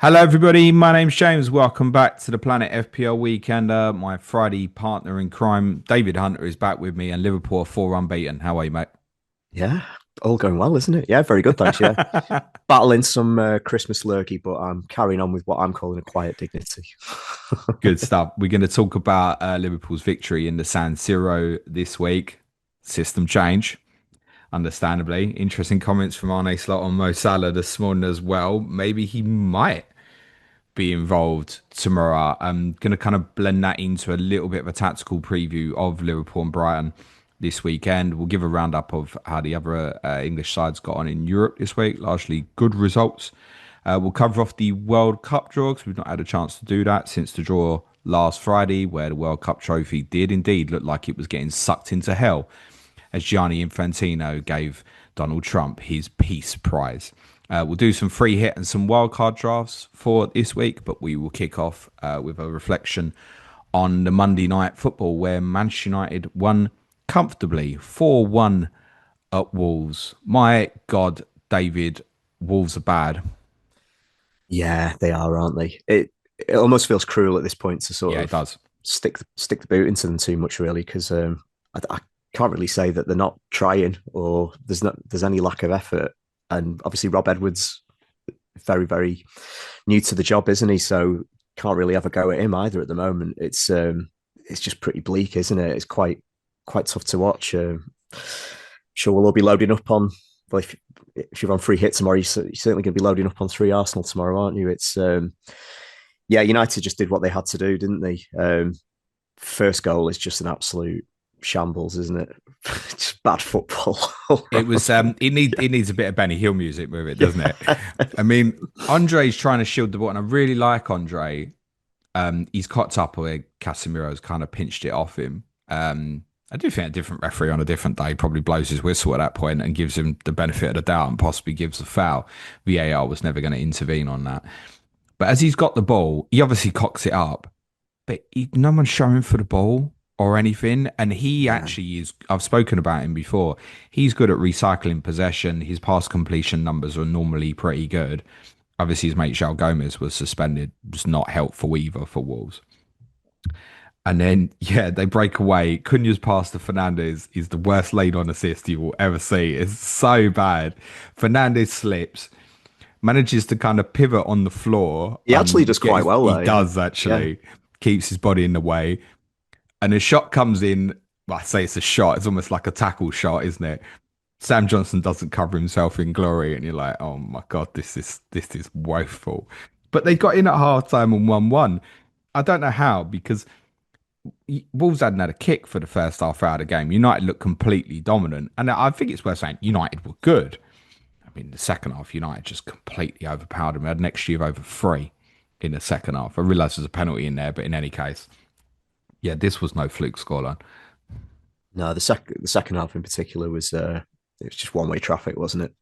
Hello, everybody. My name's James. Welcome back to the Planet FPL Weekender. My Friday partner in crime, David Hunter, is back with me, and Liverpool are four unbeaten. How are you, mate? Yeah, all going well, isn't it? Yeah, very good, thanks. Yeah, battling some Christmas lurgy, but I'm carrying on with what I'm calling a quiet dignity. Good stuff. We're going to talk about Liverpool's victory in the San Siro this week. System change, understandably. Interesting comments from Arne Slot on Mo Salah this morning as well. Maybe he might be involved tomorrow. I'm going to kind of blend that into a little bit of a tactical preview of Liverpool and Brighton this weekend. We'll give a roundup of how the other English sides got on in Europe this week, largely good results. We'll cover off the World Cup draw because we've not had a chance to do that since the draw last Friday, where the World Cup trophy did indeed look like it was getting sucked into hell as Gianni Infantino gave Donald Trump his peace prize. We'll do some free hit and some wildcard drafts for this week, but we will kick off with a reflection on the Monday night football where Manchester United won comfortably 4-1 at Wolves. My God, David, Wolves are bad. Yeah, they are, aren't they? It almost feels cruel at this point to sort Yeah, it of does. stick the boot into them too much, really, because I can't really say that they're not trying or there's any lack of effort. And obviously, Rob Edwards very new to the job, isn't he? So can't really have a go at him either at the moment. It's just pretty bleak, isn't it? It's quite tough to watch. Sure, we'll all be loading up on. Well, if you're on free hit tomorrow, you're certainly going to be loading up on three Arsenal tomorrow, aren't you? It's yeah, United just did what they had to do, didn't they? First goal is just an absolute shambles, isn't it? Just bad football. It was it needs a bit of Benny Hill music with it, doesn't it? Yeah. I mean, Andre's trying to shield the ball, and I really like Andre. He's cocked up where Casemiro's kind of pinched it off him. I do think a different referee on a different day probably blows his whistle at that point and gives him the benefit of the doubt and possibly gives a foul. VAR was never going to intervene on that. But as he's got the ball, he obviously cocks it up, but no one's showing for the ball or anything. And he Yeah. actually is, I've spoken about him before. He's good at recycling possession. His pass completion numbers are normally pretty good. Obviously, his mate João Gomez was suspended, was not helpful either for Wolves. And then, yeah, they break away. Cunha's pass to Fernandez is the worst lead on assist you will ever see. It's so bad. Fernandez slips, manages to kind of pivot on the floor He actually does quite well he though, yeah. does Yeah. actually, keeps his body in the way. And a shot comes in. Well, I say it's a shot. It's almost like a tackle shot, isn't it? Sam Johnson doesn't cover himself in glory, and you're like, oh my God, this is woeful. But they got in at half time and 1-1. I don't know how, because Wolves hadn't had a kick for the first half hour of the game. United looked completely dominant. And I think it's worth saying United were good. I mean, the second half, United just completely overpowered them. We had an XG of over three in the second half. I realise there's a penalty in there, but in any case, yeah, this was no fluke scoreline. No, the second half in particular was it was just one way traffic, wasn't it?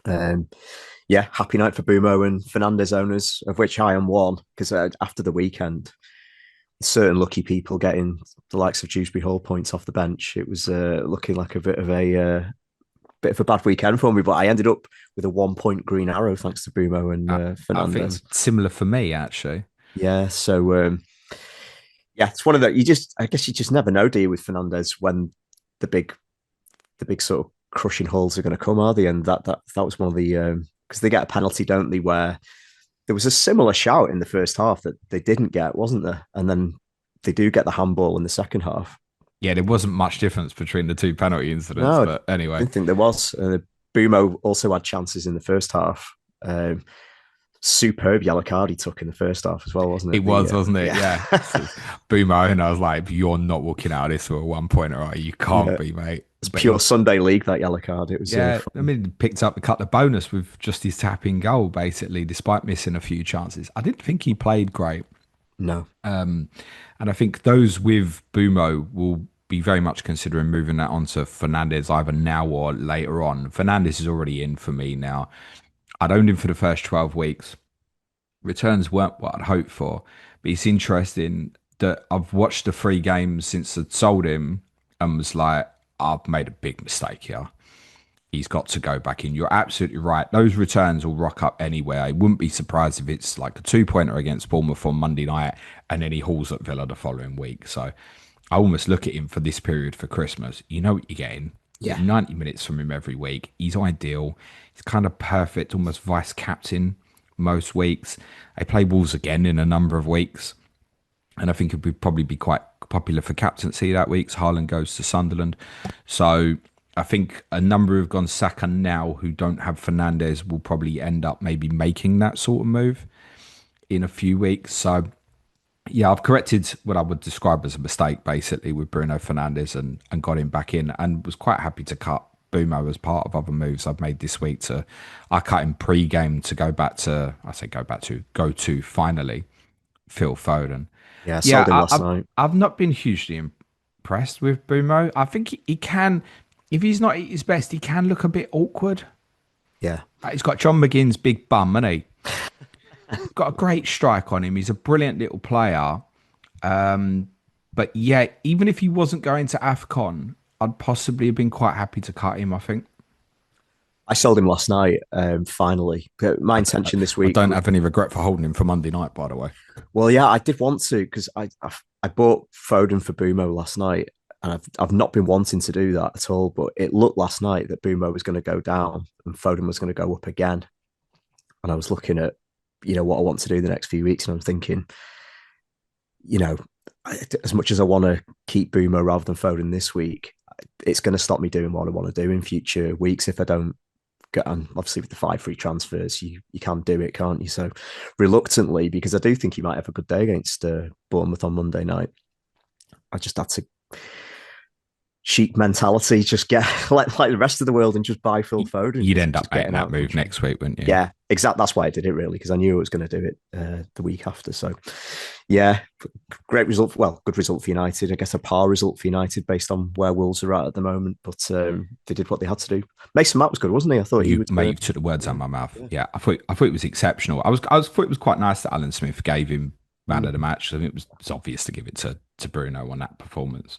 Um, yeah, happy night for Bumo and Fernandez owners, of which I am one, because after the weekend, certain lucky people getting the likes of Dewsbury Hall points off the bench. It was looking like a bit of a bad weekend for me, but I ended up with a 1 point green arrow thanks to Bumo and I think it was Fernandez. similar for me, actually. Yeah, so yeah, it's one of the I guess you just never know, do you, with Fernandez when the big the big sort of crushing hauls are going to come, are they? And that was one of the because they get a penalty, don't they? Where there was a similar shout in the first half that they didn't get, wasn't there? And then they do get the handball in the second half. Yeah, there wasn't much difference between the two penalty incidents, No, I but anyway, didn't think there was. Bumo also had chances in the first half. Superb yellow card he took in the first half as well, wasn't it it? was, wasn't it? Yeah, Yeah. Boomo, and I was like, you're not walking out of this for a 1 pointer, are you? You can't yeah. be, mate. It's But pure Sunday league, that yellow card. It was yeah, I fun. mean, he picked up the cut the bonus with just his tapping goal, basically, despite missing a few chances. I didn't think he played great. No, And I think those with Bumo will be very much considering moving that onto Fernandez either now or later on. Fernandez is already in for me now. I'd owned him for the first 12 weeks. Returns weren't what I'd hoped for, but it's interesting that I've watched the three games since I'd sold him and was like, I've made a big mistake here. He's got to go back in. You're absolutely right. Those returns will rock up anywhere. I wouldn't be surprised if it's like a 2-pointer against Bournemouth on Monday night and then he hauls at Villa the following week. So I almost look at him for this period for Christmas. You know what you're getting. You Yeah. get 90 minutes from him every week. He's ideal. He's kind of perfect, almost vice captain most weeks. They play Wolves again in a number of weeks. And I think it would probably be quite popular for captaincy that week. Haaland goes to Sunderland. So I think a number who've gone Saka now who don't have Fernandez will probably end up maybe making that sort of move in a few weeks. So yeah, I've corrected what I would describe as a mistake basically with Bruno Fernandez and got him back in and was quite happy to cut Bumo as part of other moves I've made this week. I cut him pre-game to go to finally Phil Foden. Yeah, I Yeah, sold him last night. I've not been hugely impressed with Bumo. I think he can, if he's not at his best, he can look a bit awkward. Yeah. He's got John McGinn's big bum, hasn't he? Got a great strike on him. He's a brilliant little player. But yeah, even if he wasn't going to AFCON, I'd possibly have been quite happy to cut him, I think. I sold him last night, finally. My intention this I week. don't have any regret for holding him for Monday night, by the way. Well, yeah, I did want to because I bought Foden for Bumo last night, and I've not been wanting to do that at all. But it looked last night that Bumo was going to go down and Foden was going to go up again. And I was looking at, what I want to do the next few weeks, and I'm thinking, you know, as much as I want to keep Bumo rather than Foden this week, it's going to stop me doing what I want to do in future weeks if I don't get. And obviously, with the 5 free transfers, you can do it, can't you? So reluctantly, because I do think he might have a good day against Bournemouth on Monday night. I just had to sheep mentality, just get like the rest of the world and just buy Phil Foden. You'd end up just making that move next week, wouldn't you? Yeah, exactly. That's why I did it really, because I knew I was going to do it the week after. So, yeah, great result. Well, good result for United. I guess a par result for United based on where Wolves are at the moment. But they did what they had to do. Mason Mount was good, wasn't he? I thought you took the words out of my mouth. Yeah, I thought it was exceptional. I thought it was quite nice that Alan Smith gave him man of the match. I think it's obvious to give it to Bruno on that performance.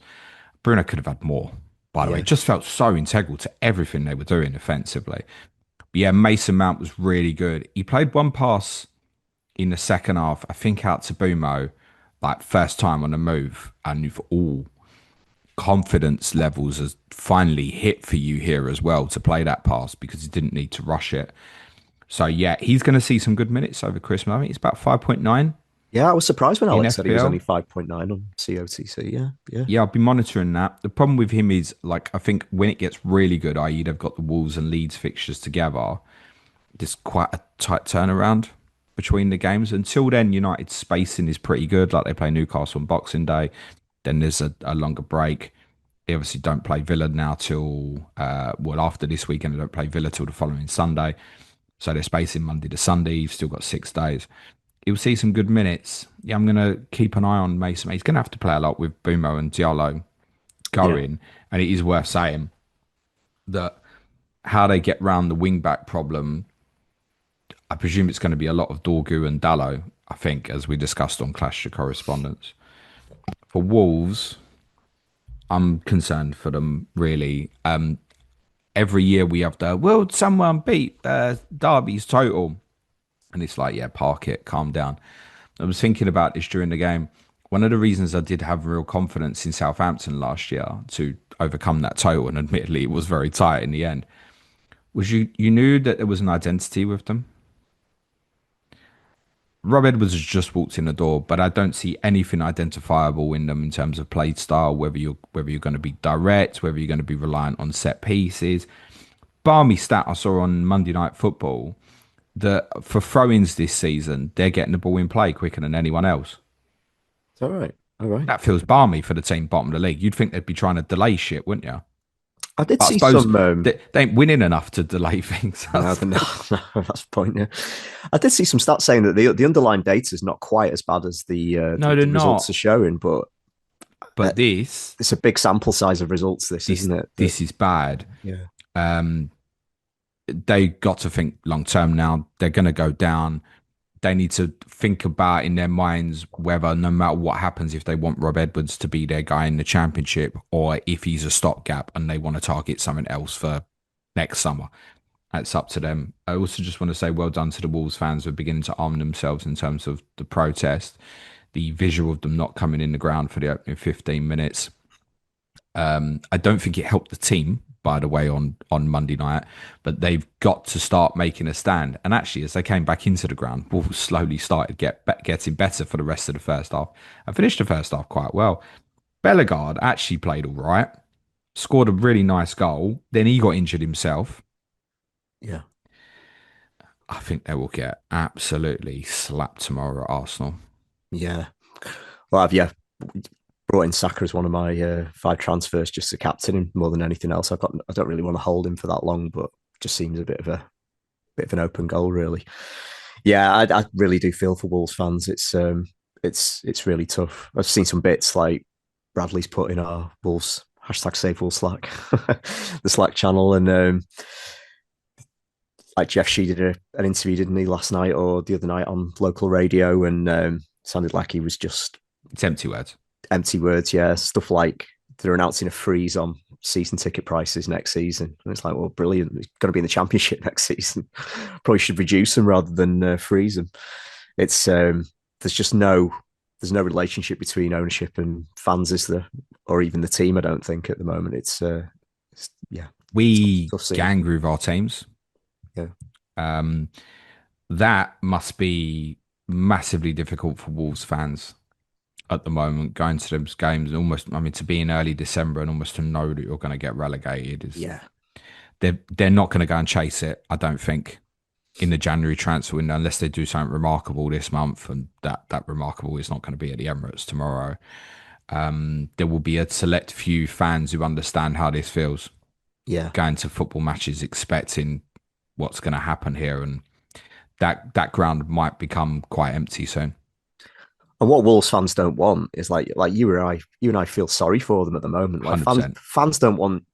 Bruno could have had more, by the way. It just felt so integral to everything they were doing offensively. But yeah, Mason Mount was really good. He played one pass in the second half, I think out to Bumo, like first time on the move, and you've all confidence levels has finally hit for you here as well to play that pass because he didn't need to rush it. So yeah, he's going to see some good minutes over Christmas. I think it's about 5.9. Yeah, I was surprised when in Alex said he was FPL. only 5.9 on COTC. Yeah, yeah. Yeah, I'll be monitoring that. The problem with him is, like, I think when it gets really good, i.e., they've got the Wolves and Leeds fixtures together, there's quite a tight turnaround between the games. Until then, United's spacing is pretty good. Like, they play Newcastle on Boxing Day, then there's a longer break. They obviously don't play Villa now till, after this weekend, they don't play Villa till the following Sunday. So they're spacing Monday to Sunday. You've still got 6 days. He'll see some good minutes. Yeah, I'm going to keep an eye on Mason. He's going to have to play a lot with Bumo and Diallo going. Yeah. And it is worth saying that how they get round the wing-back problem, I presume it's going to be a lot of Dorgu and Dallo, I think, as we discussed on Clash of Correspondence. For Wolves, I'm concerned for them, really. Every year we have will someone beat Derby's total? And it's like, yeah, park it, calm down. I was thinking about this during the game. One of the reasons I did have real confidence in Southampton last year to overcome that total, and admittedly it was very tight in the end, was you knew that there was an identity with them. Rob Edwards has just walked in the door, but I don't see anything identifiable in them in terms of play style, whether you're going to be direct, whether you're going to be reliant on set pieces. Balmy stat I saw on Monday Night Football that for throw-ins this season, they're getting the ball in play quicker than anyone else. It's all right. All right. That feels balmy for the team bottom of the league. You'd think they'd be trying to delay shit, wouldn't you? I did see some. They ain't winning enough to delay things. No, that's the point. Yeah, I did see some stats saying that the underlying data is not quite as bad as the results are showing, but it's a big sample size of results. Isn't it? This is bad. Yeah. They got to think long term now. They're going to go down. They need to think about in their minds whether, no matter what happens, if they want Rob Edwards to be their guy in the Championship or if he's a stopgap and they want to target something else for next summer. It's up to them. I also just want to say well done to the Wolves fans who are beginning to arm themselves in terms of the protest. The visual of them not coming in the ground for the opening 15 minutes. I don't think it helped the team, by the way, on Monday night, but they've got to start making a stand. And actually, as they came back into the ground, Wolves slowly started getting better for the rest of the first half and finished the first half quite well. Bellegarde actually played all right, scored a really nice goal. Then he got injured himself. Yeah. I think they will get absolutely slapped tomorrow at Arsenal. Yeah. Well, brought in Saka as one of my 5 transfers just to captain him more than anything else. I don't really want to hold him for that long, but just seems a bit of an open goal, really. Yeah, I really do feel for Wolves fans. It's really tough. I've seen some bits like Bradley's put in our Wolves #Save Wolves Slack, the Slack channel, and like Jeff Shee did an interview, didn't he, last night or the other night on local radio, and sounded like he was just It's empty words. Empty words, yeah. Stuff like they're announcing a freeze on season ticket prices next season. And it's like, well, brilliant. It's going to be in the championship next season. Probably should reduce them rather than freeze them. It's there's no relationship between ownership and fans, is there? Or even the team, I don't think at the moment. Yeah. We gang groove our teams. Yeah. That must be massively difficult for Wolves fans at the moment, going to those games, to be in early December and almost to know that you're going to get relegated is, they're not going to go and chase it, I don't think, in the January transfer window, unless they do something remarkable this month, and that remarkable is not going to be at the Emirates tomorrow. There will be a select few fans who understand how this feels. Yeah, going to football matches expecting what's going to happen here, and that ground might become quite empty soon. And what Wolves fans don't want is like you and I feel sorry for them at the moment. Like fans don't want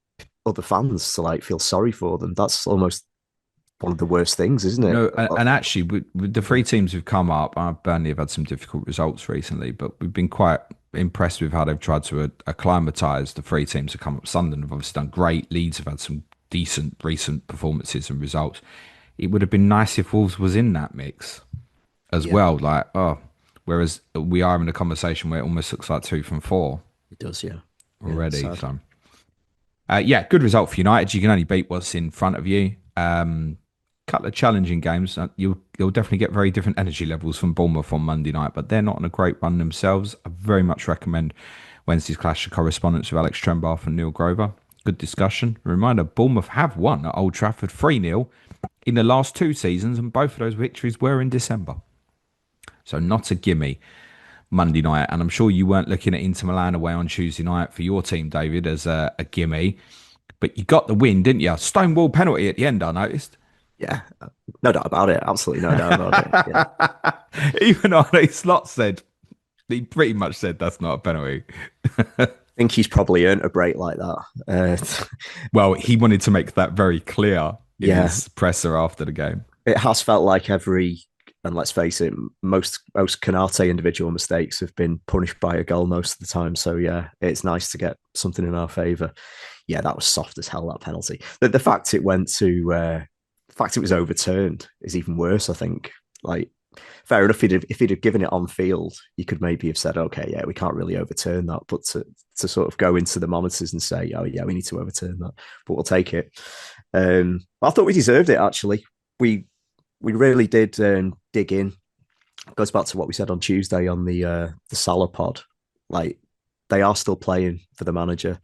other fans to like feel sorry for them. That's almost one of the worst things, isn't it? No, and actually, with the 3 teams who've come up, Burnley have had some difficult results recently, but we've been quite impressed with how they've tried to acclimatise the 3 teams that come up. Sunderland have obviously done great. Leeds have had some decent recent performances and results. It would have been nice if Wolves was in that mix as well. Whereas we are in a conversation where it almost looks like 2 from 4. It does, yeah. Already. So, good result for United. You can only beat what's in front of you. Couple of challenging games. You'll definitely get very different energy levels from Bournemouth on Monday night, but they're not on a great run themselves. I very much recommend Wednesday's Clash of Correspondence with Alex Trembath and Neil Grover. Good discussion. A reminder, Bournemouth have won at Old Trafford 3-0 in the last 2 seasons, and both of those victories were in December. So not a gimme Monday night. And I'm sure you weren't looking at Inter Milan away on Tuesday night for your team, David, as a gimme. But you got the win, didn't you? Stonewall penalty at the end, I noticed. Yeah, no doubt about it. Absolutely no doubt about it. Yeah. Even Arne Slot said, he pretty much said that's not a penalty. I think he's probably earned a break like that. Well, he wanted to make that very clear in his presser after the game. It has felt like and let's face it, most Canate individual mistakes have been punished by a goal most of the time. So yeah, it's nice to get something in our favour. Yeah, that was soft as hell, that penalty. The fact it went to, the fact it was overturned is even worse, I think. Like, fair enough, if he'd have given it on field, you could maybe have said, okay, yeah, we can't really overturn that. But to sort of go into the monitors and say, oh yeah, we need to overturn that, but we'll take it. I thought we deserved it, actually. We really did dig in. It goes back to what we said on Tuesday on the Salah pod. Like, they are still playing for the manager.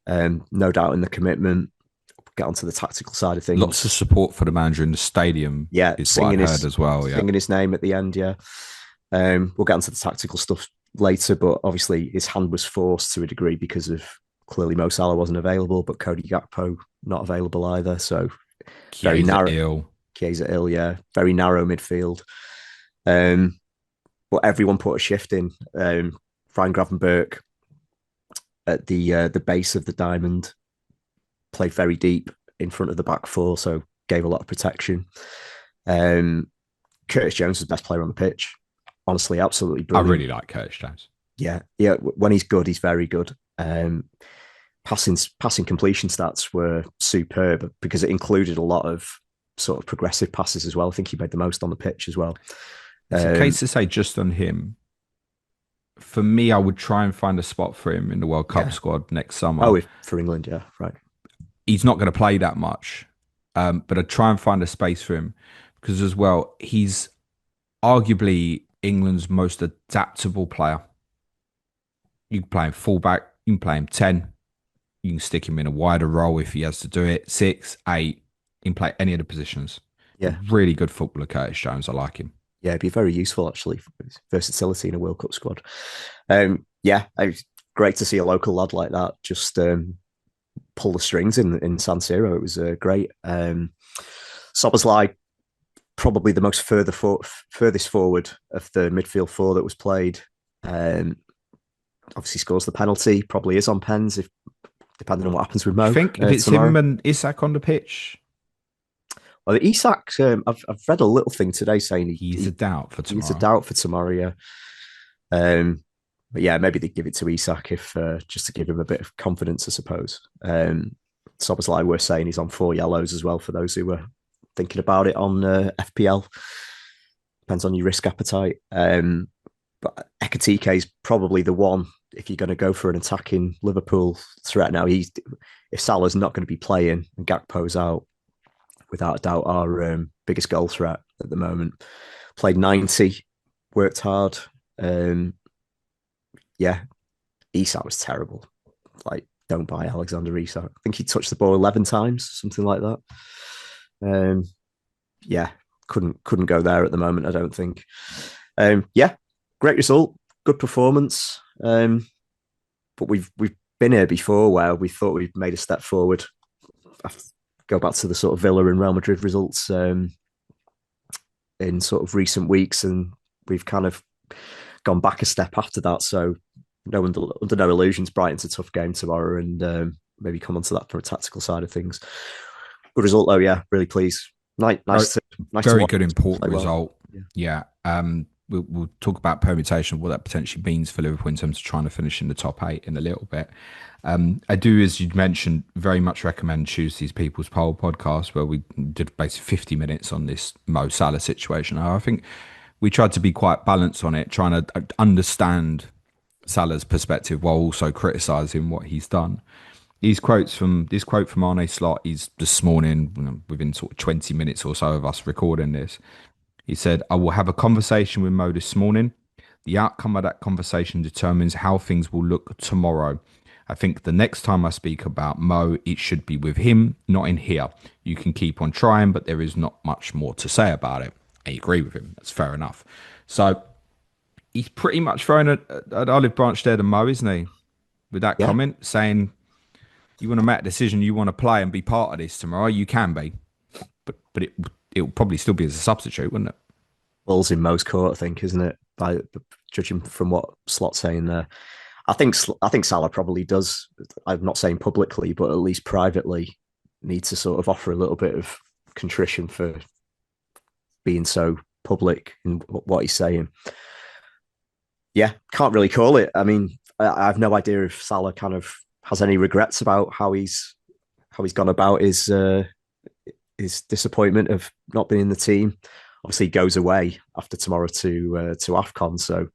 No doubt in the commitment. Get onto the tactical side of things. Lots of support for the manager in the stadium. Yeah, is what I heard as well. Singing his name at the end. Yeah, we'll get onto the tactical stuff later, but obviously his hand was forced to a degree because of clearly Mo Salah wasn't available, but Cody Gakpo not available either. So very narrow. Chiesa ill, yeah, very narrow midfield. But everyone put a shift in. Ryan Gravenberch at the base of the diamond played very deep in front of the back 4, so gave a lot of protection. Curtis Jones was the best player on the pitch. Honestly, absolutely brilliant. I really like Curtis Jones. Yeah. When he's good, he's very good. passing completion stats were superb because it included a lot of sort of progressive passes as well. I think he made the most on the pitch as well. It's a case to say just on him. For me, I would try and find a spot for him in the World Cup squad next summer. Oh, for England, yeah, right. He's not going to play that much, but I'd try and find a space for him because as well, he's arguably England's most adaptable player. You can play him fullback, you can play him 10, you can stick him in a wider role if he has to do it, 6, 8, he can play any of the positions. Yeah. Really good footballer, Curtis Jones. I like him. Yeah, it'd be very useful actually for his versatility in a World Cup squad. It's great to see a local lad like that just pull the strings in San Siro. It was great. Szoboszlai, probably the most furthest forward of the midfield four that was played. Obviously scores the penalty, probably is on pens, if depending on what happens with Mo. I think if it's tomorrow. him and Isak on the pitch. Well, Isak, I've read a little thing today saying he's a doubt for tomorrow. He's a doubt for tomorrow, yeah. But yeah, maybe they give it to Isak if just to give him a bit of confidence, I suppose. Szoboszlai, we're saying he's on 4 yellows as well for those who were thinking about it on FPL. Depends on your risk appetite. But Ekitike is probably the one if you're going to go for an attacking Liverpool threat now. If Salah's not going to be playing and Gakpo's out, without a doubt, our biggest goal threat at the moment. Played 90, worked hard. Isak was terrible. Like, don't buy Alexander Isak. I think he touched the ball 11 times, something like that. Couldn't go there at the moment, I don't think. Great result, good performance. But we've been here before where we thought we'd made a step forward. Go back to the sort of Villa and Real Madrid results in sort of recent weeks, and we've kind of gone back a step after that. So under no illusions, Brighton's a tough game tomorrow, and maybe come onto that from a tactical side of things. Good result though, yeah, really pleased. Nice very to good, important well. result. Yeah. We'll talk about permutation, what that potentially means for Liverpool in terms of trying to finish in the top 8 in a little bit. I do, as you'd mentioned, very much recommend Tuesday's People's Poll podcast, where we did basically 50 minutes on this Mo Salah situation. I think we tried to be quite balanced on it, trying to understand Salah's perspective while also criticising what he's done. This quote from Arne Slot is this morning, within sort of 20 minutes or so of us recording this. He said, "I will have a conversation with Mo this morning. The outcome of that conversation determines how things will look tomorrow. I think the next time I speak about Mo, it should be with him, not in here. You can keep on trying, but there is not much more to say about it." I agree with him. That's fair enough. So he's pretty much throwing an olive branch there to Mo, isn't he? With that comment, saying, you want to make a decision, you want to play and be part of this tomorrow, you can be. But it will probably still be as a substitute, wouldn't it? Ball's in Mo's court, I think, isn't it? By judging from what Slot's saying there. I think Salah probably does. I'm not saying publicly, but at least privately, need to sort of offer a little bit of contrition for being so public in what he's saying. Yeah, can't really call it. I mean, I have no idea if Salah kind of has any regrets about how he's gone about his disappointment of not being in the team. Obviously, he goes away after tomorrow to AFCON, so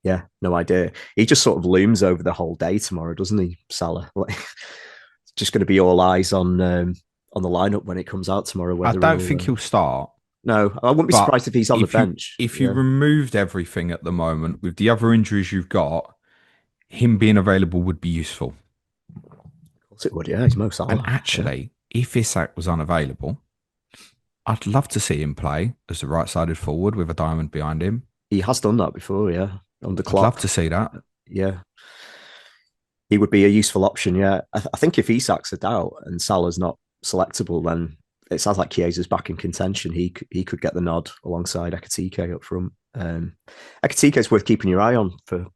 yeah, no idea. He just sort of looms over the whole day tomorrow, doesn't he, Salah? It's just going to be all eyes on the lineup when it comes out tomorrow. I don't think he'll start. No, I wouldn't be surprised if he's on the bench. If you removed everything at the moment, with the other injuries you've got, him being available would be useful. Of course it would, yeah. He's Mo Salah. And actually, if Isak was unavailable, I'd love to see him play as the right-sided forward with a diamond behind him. He has done that before, yeah. On the clock. I'd love to see that. Yeah. He would be a useful option, yeah. I think if Isak's a doubt and Salah's not selectable, then it sounds like Chiesa's back in contention. He could get the nod alongside Ekitike up front. Ekitike is worth keeping your eye on for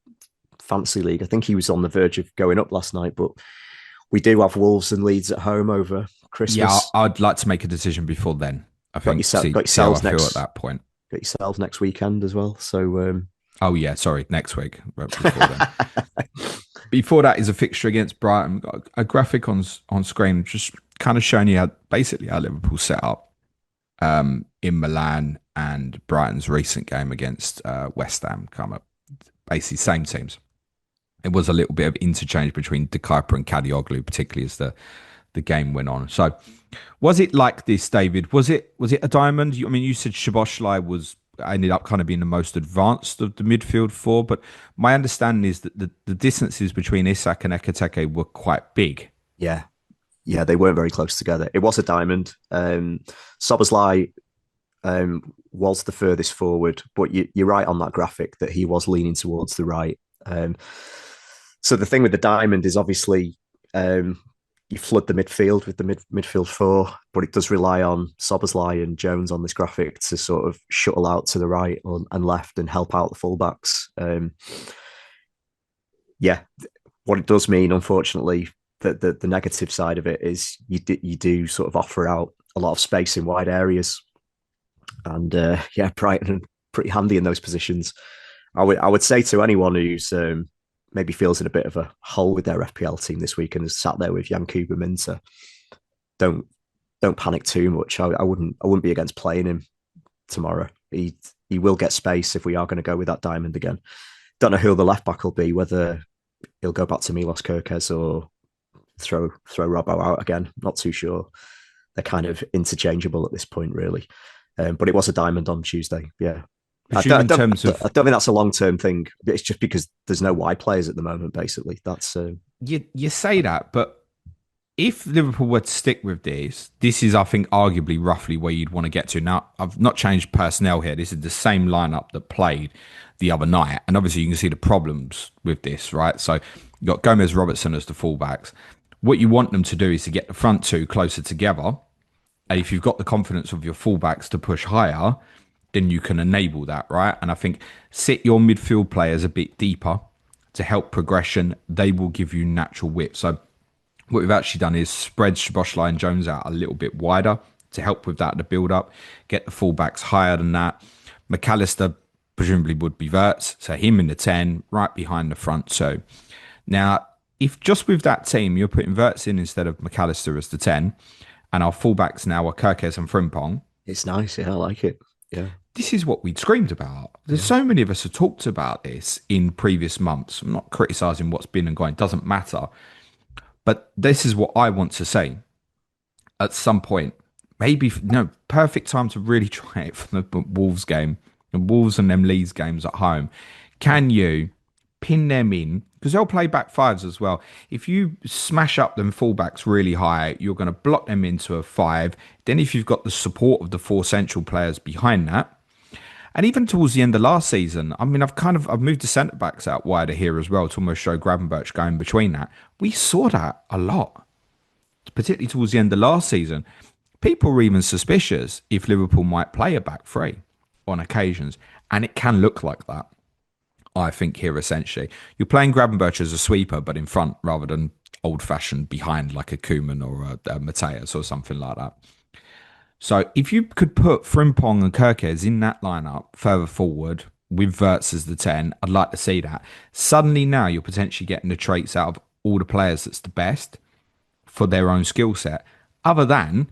Fantasy League. I think he was on the verge of going up last night, but we do have Wolves and Leeds at home over Christmas. Yeah, I'd like to make a decision before then. I think got yourselves how I feel at that point. Got yourselves next weekend as well. So next week. Right before then. But Before that is a fixture against Brighton. We've got a graphic on screen, just kind of showing you how basically how Liverpool set up in Milan and Brighton's recent game against West Ham. Come up, basically same teams. It was a little bit of interchange between De Kuyper and Kadioglu, particularly as the game went on. So, was it like this, David? Was it a diamond? I mean, you said Szoboszlai was ended up kind of being the most advanced of the midfield four, but my understanding is that the distances between Isak and Ekiteke were quite big. Yeah, yeah, they weren't very close together. It was a diamond. Soberslai was the furthest forward, but you're right on that graphic that he was leaning towards the right. So the thing with the diamond is obviously you flood the midfield with the midfield four, but it does rely on Soberslai and Jones on this graphic to sort of shuttle out to the right and left and help out the fullbacks. Yeah, what it does mean, unfortunately, that the negative side of it is you do sort of offer out a lot of space in wide areas, and yeah, Brighton are pretty handy in those positions. I would say to anyone who's maybe feels in a bit of a hole with their FPL team this week and has sat there with Yankuba Minter, don't panic too much. I wouldn't be against playing him tomorrow. He will get space if we are going to go with that diamond again. Don't know who the left back will be, whether he'll go back to Milos Kerkez or throw Robbo out again. Not too sure. They're kind of interchangeable at this point, really. But it was a diamond on Tuesday. Yeah. I don't think that's a long-term thing. It's just because there's no wide players at the moment, basically. That's you say that, but if Liverpool were to stick with this is, I think, arguably roughly where you'd want to get to. Now, I've not changed personnel here. This is the same lineup that played the other night. And obviously you can see the problems with this, right? So you've got Gomez, Robertson as the fullbacks. What you want them to do is to get the front two closer together. And if you've got the confidence of your fullbacks to push higher, then you can enable that, right? And I think sit your midfield players a bit deeper to help progression. They will give you natural width. So what we've actually done is spread Szoboszlai and Jones out a little bit wider to help with that, the build-up, get the fullbacks higher than that. McAllister presumably would be Wirtz, so him in the 10, right behind the front two. Now, if just with that team, you're putting Wirtz in instead of McAllister as the 10, and our fullbacks now are Kerkez and Frimpong. It's nice, yeah, I like it. Yeah. This is what we'd screamed about. There's so many of us who talked about this in previous months. I'm not criticising what's been and gone. It doesn't matter. But this is what I want to say. At some point, maybe, perfect time to really try it for the Wolves game. The Wolves and them Leeds games at home. Can you pin them in? Because they'll play back fives as well. If you smash up them fullbacks really high, you're going to block them into a 5. Then if you've got the support of the 4 central players behind that, and even towards the end of last season, I mean, I've moved the centre backs out wider here as well to almost show Gravenberch going between that. We saw that a lot, particularly towards the end of last season. People were even suspicious if Liverpool might play a back 3 on occasions, and it can look like that. I think here essentially you're playing Gravenberch as a sweeper, but in front rather than old-fashioned behind like a Koeman or a Mateus or something like that. So if you could put Frimpong and Kerkez in that lineup further forward with Wirtz as the 10, I'd like to see that. Suddenly now you're potentially getting the traits out of all the players that's the best for their own skill set. Other than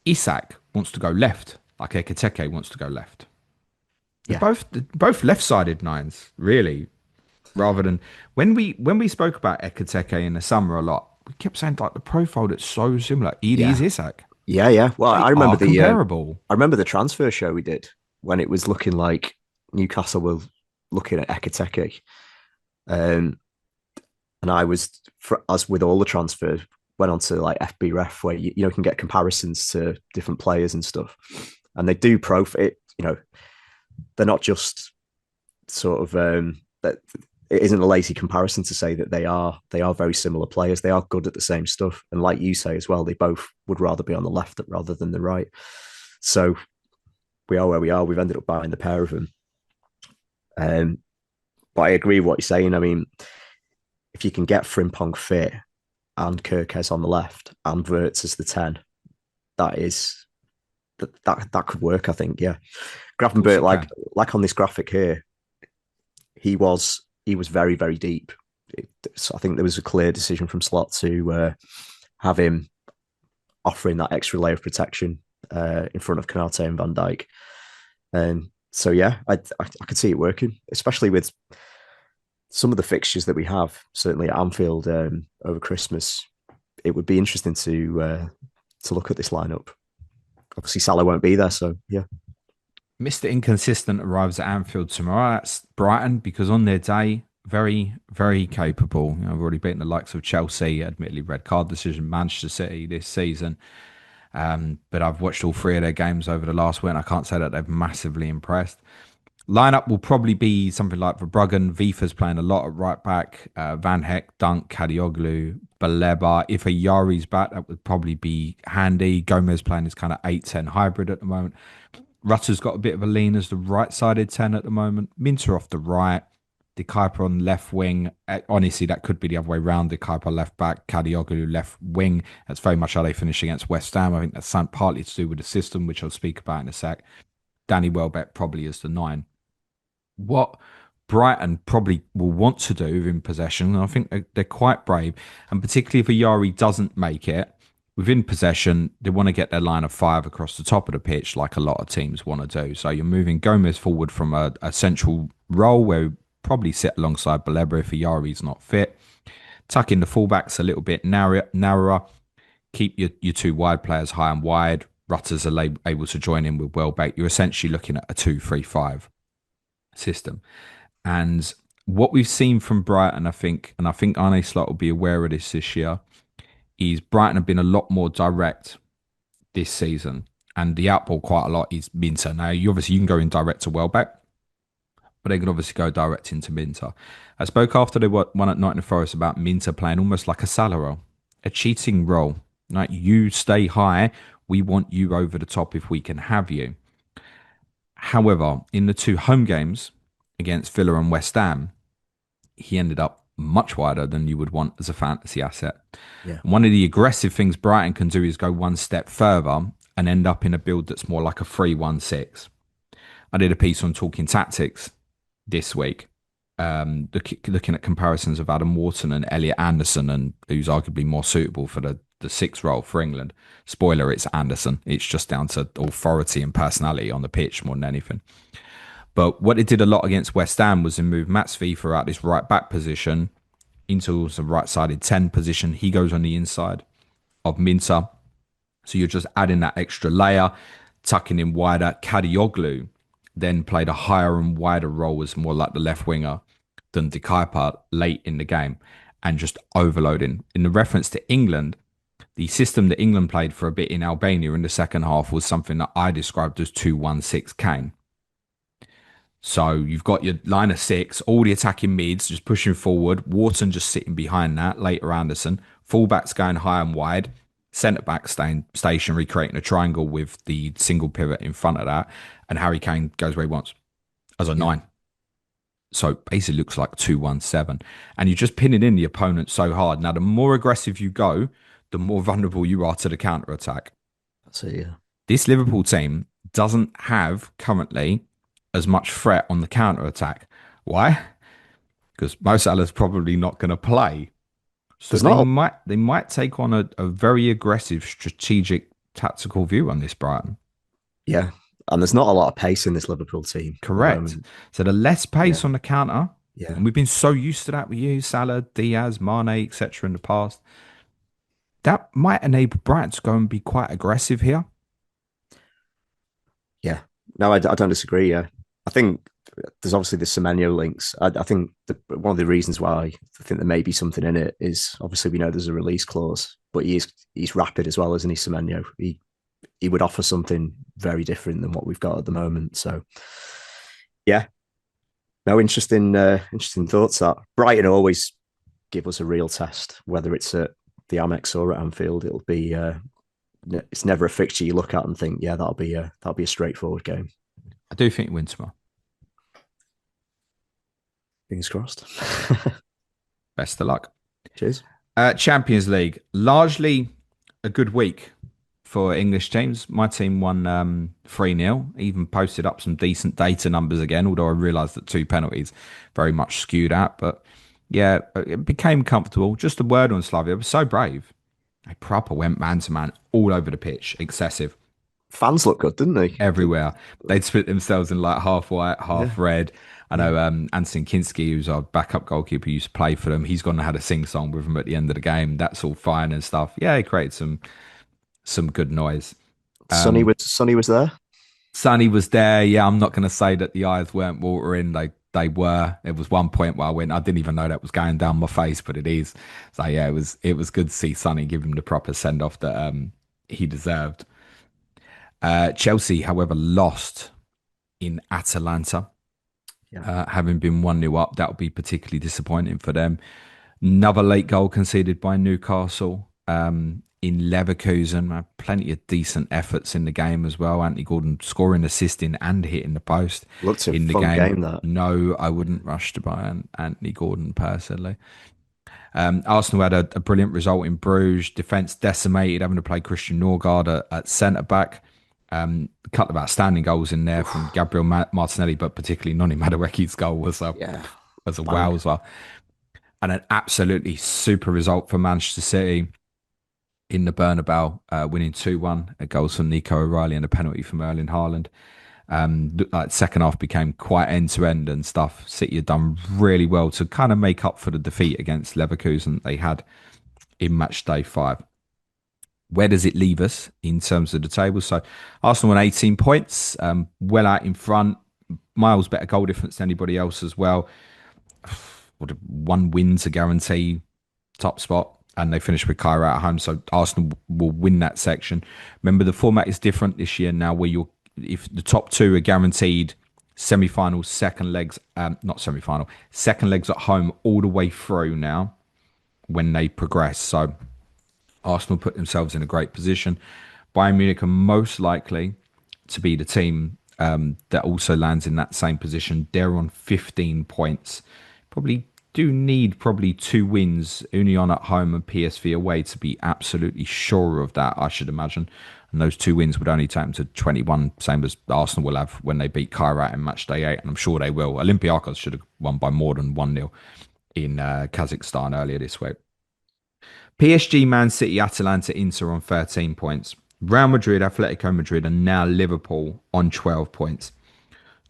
Isak wants to go left, like Ekiteke wants to go left. Yeah. Both left-sided 9s, really. Rather than when we spoke about Ekiteke in the summer a lot, we kept saying like the profile that's so similar. It is Isak. Yeah. Well, I remember comparable. I remember the transfer show we did when it was looking like Newcastle were looking at Ekiteke, and I was, as with all the transfers, went on to like FBref where you can get comparisons to different players and stuff, and they do profile. They're not just sort of that. It isn't a lazy comparison to say that they are very similar players. They are good at the same stuff. And like you say as well, they both would rather be on the left rather than the right. So we are where we are. We've ended up buying the pair of them. But I agree with what you're saying. I mean, if you can get Frimpong fit and Kerkez on the left and Wirtz as the 10, that could work, I think, yeah. Gravenberch, like on this graphic here, he was very, very deep So I think there was a clear decision from Slot to have him offering that extra layer of protection in front of Canate and Van Dijk. And so, yeah, I could see it working, especially with some of the fixtures that we have, certainly at Anfield over Christmas. It would be interesting to look at this lineup. Obviously, Salah won't be there, so yeah. Mr. Inconsistent arrives at Anfield tomorrow. That's Brighton because on their day, very, very capable. I've already beaten the likes of Chelsea, admittedly red card decision, Manchester City this season. But I've watched all three of their games over the last week, and I can't say that they've massively impressed. Lineup will probably be something like Verbruggen. Vifa's playing a lot at right back. Van Heck, Dunk, Kadioglu, Baleba. If a Yari's back, that would probably be handy. Gomez playing this kind of 8-10 hybrid at the moment. Rutter's got a bit of a lean as the right-sided 10 at the moment. Minter off the right. De Kuyper on left wing. Honestly, that could be the other way round. De Kuyper left back, Kadioglu left wing. That's very much how they finished against West Ham. I think that's partly to do with the system, which I'll speak about in a sec. Danny Welbeck probably is the 9. What Brighton probably will want to do in possession, and I think they're quite brave, and particularly if Ayari doesn't make it, within possession, they want to get their line of 5 across the top of the pitch like a lot of teams want to do. So you're moving Gomez forward from a central role where he'll probably sit alongside Baleba if Ayari's not fit. Tuck in the fullbacks a little bit narrower. Keep your two wide players high and wide. Rutters are able to join in with Welbeck. You're essentially looking at a 2-3-5 system. And what we've seen from Brighton, I think Arne Slot will be aware of this year, is Brighton have been a lot more direct this season. And the outball quite a lot is Minter. Now, you can go in direct to Welbeck, but they can obviously go direct into Minter. I spoke after they won at Nottingham Forest about Minter playing almost like a Salah role, a cheating role. Like, you stay high, we want you over the top if we can have you. However, in the 2 home games against Villa and West Ham, he ended up much wider than you would want as a fantasy asset. Yeah. And one of the aggressive things Brighton can do is go one step further and end up in a build that's more like a 3-1-6. I did a piece on talking tactics this week, looking at comparisons of Adam Wharton and Elliot Anderson, and who's arguably more suitable for the 6 role for England. Spoiler, it's Anderson. It's just down to authority and personality on the pitch more than anything. But what it did a lot against West Ham was to move Mats Vifa out this right back position into some right-sided 10 position. He goes on the inside of Minter. So you're just adding that extra layer, tucking in wider. Kadioglu then played a higher and wider role as more like the left winger than De Kuyper late in the game, and just overloading. In the reference to England, the system that England played for a bit in Albania in the second half was something that I described as 2-1-6 Kane. So you've got your line of 6, all the attacking mids just pushing forward, Wharton just sitting behind that, later Anderson, fullbacks going high and wide, centre back staying stationary, creating a triangle with the single pivot in front of that, and Harry Kane goes where he wants as a 9. So basically looks like 2-1-7. And you're just pinning in the opponent so hard. Now, the more aggressive you go, the more vulnerable you are to the counter-attack. That's it, yeah. This Liverpool team doesn't have currently as much threat on the counter-attack. Why? Because Mo Salah's probably not going to play. So they might take on a very aggressive, strategic, tactical view on this, Brighton. Yeah. And there's not a lot of pace in this Liverpool team. Correct. So the less pace on the counter, yeah, and we've been so used to that with you, Salah, Diaz, Mane, etc. in the past, that might enable Brighton to go and be quite aggressive here. Yeah. No, I don't disagree. Yeah. I think there's obviously the Semenyo links. I think one of the reasons why I think there may be something in it is obviously we know there's a release clause, but he's rapid as well, isn't he, Semenyo? He would offer something very different than what we've got at the moment. So, yeah, no, interesting thoughts. That Brighton always give us a real test, whether it's at the Amex or at Anfield. It'll be it's never a fixture you look at and think, yeah, that'll be a straightforward game. I do think win tomorrow. Fingers crossed. Best of luck. Cheers. Champions League, largely a good week for English teams. My team won 3-0, even posted up some decent data numbers again, although I realised that 2 penalties very much skewed out. But Yeah, it became comfortable. Just a word on Slavia. It was so brave. They proper went man to man all over the pitch. Excessive. Fans look good, didn't they? Everywhere. They'd split themselves in like half white, Yeah, half red. I yeah. know Anton Kinski, who's our backup goalkeeper, used to play for them. He's gone and had a sing song with them at the end of the game. That's all fine and stuff. Yeah, he created some good noise. Sonny was there. Sonny was there. Yeah, I'm not going to say that the eyes weren't watering. They were. It was one point where I went, I didn't even know that was going down my face, but it is. So yeah, it was good to see Sonny give him the proper send off that he deserved. Chelsea, however, lost in Atalanta, Yeah, having been 1-0 up. That would be particularly disappointing for them. Another late goal conceded by Newcastle in Leverkusen. Plenty of decent efforts in the game as well. Anthony Gordon scoring, assisting, and hitting the post looked a in the fun game. game that. No, I wouldn't rush to buy Anthony Gordon personally. Arsenal had a brilliant result in Bruges. Defence decimated, having to play Christian Norgard at centre back. A couple of outstanding goals in there from Gabriel Martinelli, but particularly Noni Madueke's goal Yeah, was a bang. wowzer. And an absolutely super result for Manchester City in the Bernabeu, winning 2-1. Goals from Nico O'Reilly and a penalty from Erling Haaland. Looked like second half became quite end to end and stuff. City had done really well to kind of make up for the defeat against Leverkusen they had in match day 5. Where does it leave us in terms of the table? So Arsenal on 18 points, well out in front, miles better goal difference than anybody else as well. One win to guarantee top spot, and they finish with Kyra at home. So Arsenal will win that section. Remember, the format is different this year now, where you're if the top two are guaranteed semi-finals, second legs, not semi-final, second legs at home all the way through now when they progress. So Arsenal put themselves in a great position. Bayern Munich are most likely to be the team that also lands in that same position. They're on 15 points. Probably do need probably two wins, Union at home and PSV away, to be absolutely sure of that, I should imagine. And those two wins would only take them to 21, same as Arsenal will have when they beat Kairat in match day 8, and I'm sure they will. Olympiacos should have won by more than 1-0 in Kazakhstan earlier this week. PSG, Man City, Atalanta, Inter on 13 points. Real Madrid, Atletico Madrid, and now Liverpool on 12 points.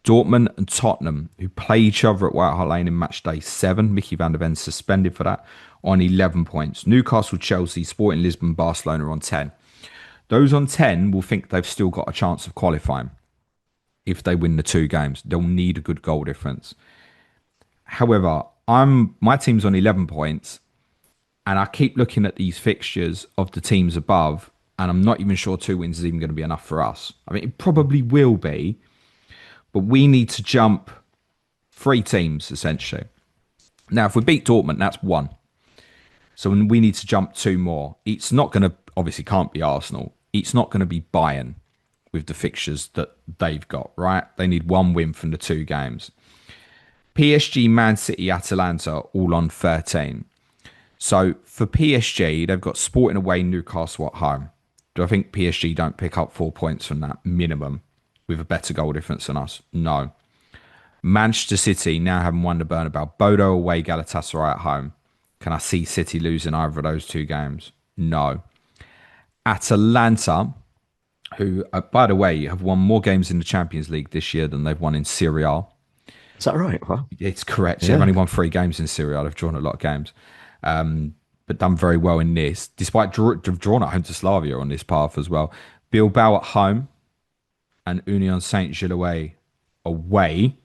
Dortmund and Tottenham, who play each other at White Hart Lane in match day 7. Mickey van der Ven suspended for that, on 11 points. Newcastle, Chelsea, Sporting Lisbon, Barcelona on 10. Those on 10 will think they've still got a chance of qualifying if they win the two games. They'll need a good goal difference. However, my team's on 11 points, and I keep looking at these fixtures of the teams above, and I'm not even sure 2 wins is even going to be enough for us. I mean, it probably will be, but we need to jump 3 teams, essentially. Now, if we beat Dortmund, that's 1. So we need to jump 2 more. It's not going to, obviously can't be Arsenal. It's not going to be Bayern with the fixtures that they've got, right? They need 1 win from the 2 games. PSG, Man City, Atalanta, all on 13. So for PSG, they've got Sporting away, Newcastle at home. Do I think PSG don't pick up 4 points from that minimum with a better goal difference than us? No. Manchester City now having won the Bernabeu. Bodo away, Galatasaray at home. Can I see City losing either of those 2 games? No. Atalanta, who, by the way, have won more games in the Champions League this year than they've won in Serie A. Is that right? Wow. It's correct. They've Yeah. only won 3 games in Serie A. They've drawn a lot of games, but done very well in this, despite drawn at home to Slavia on this path as well. Bilbao at home and Union Saint-Gilloise away.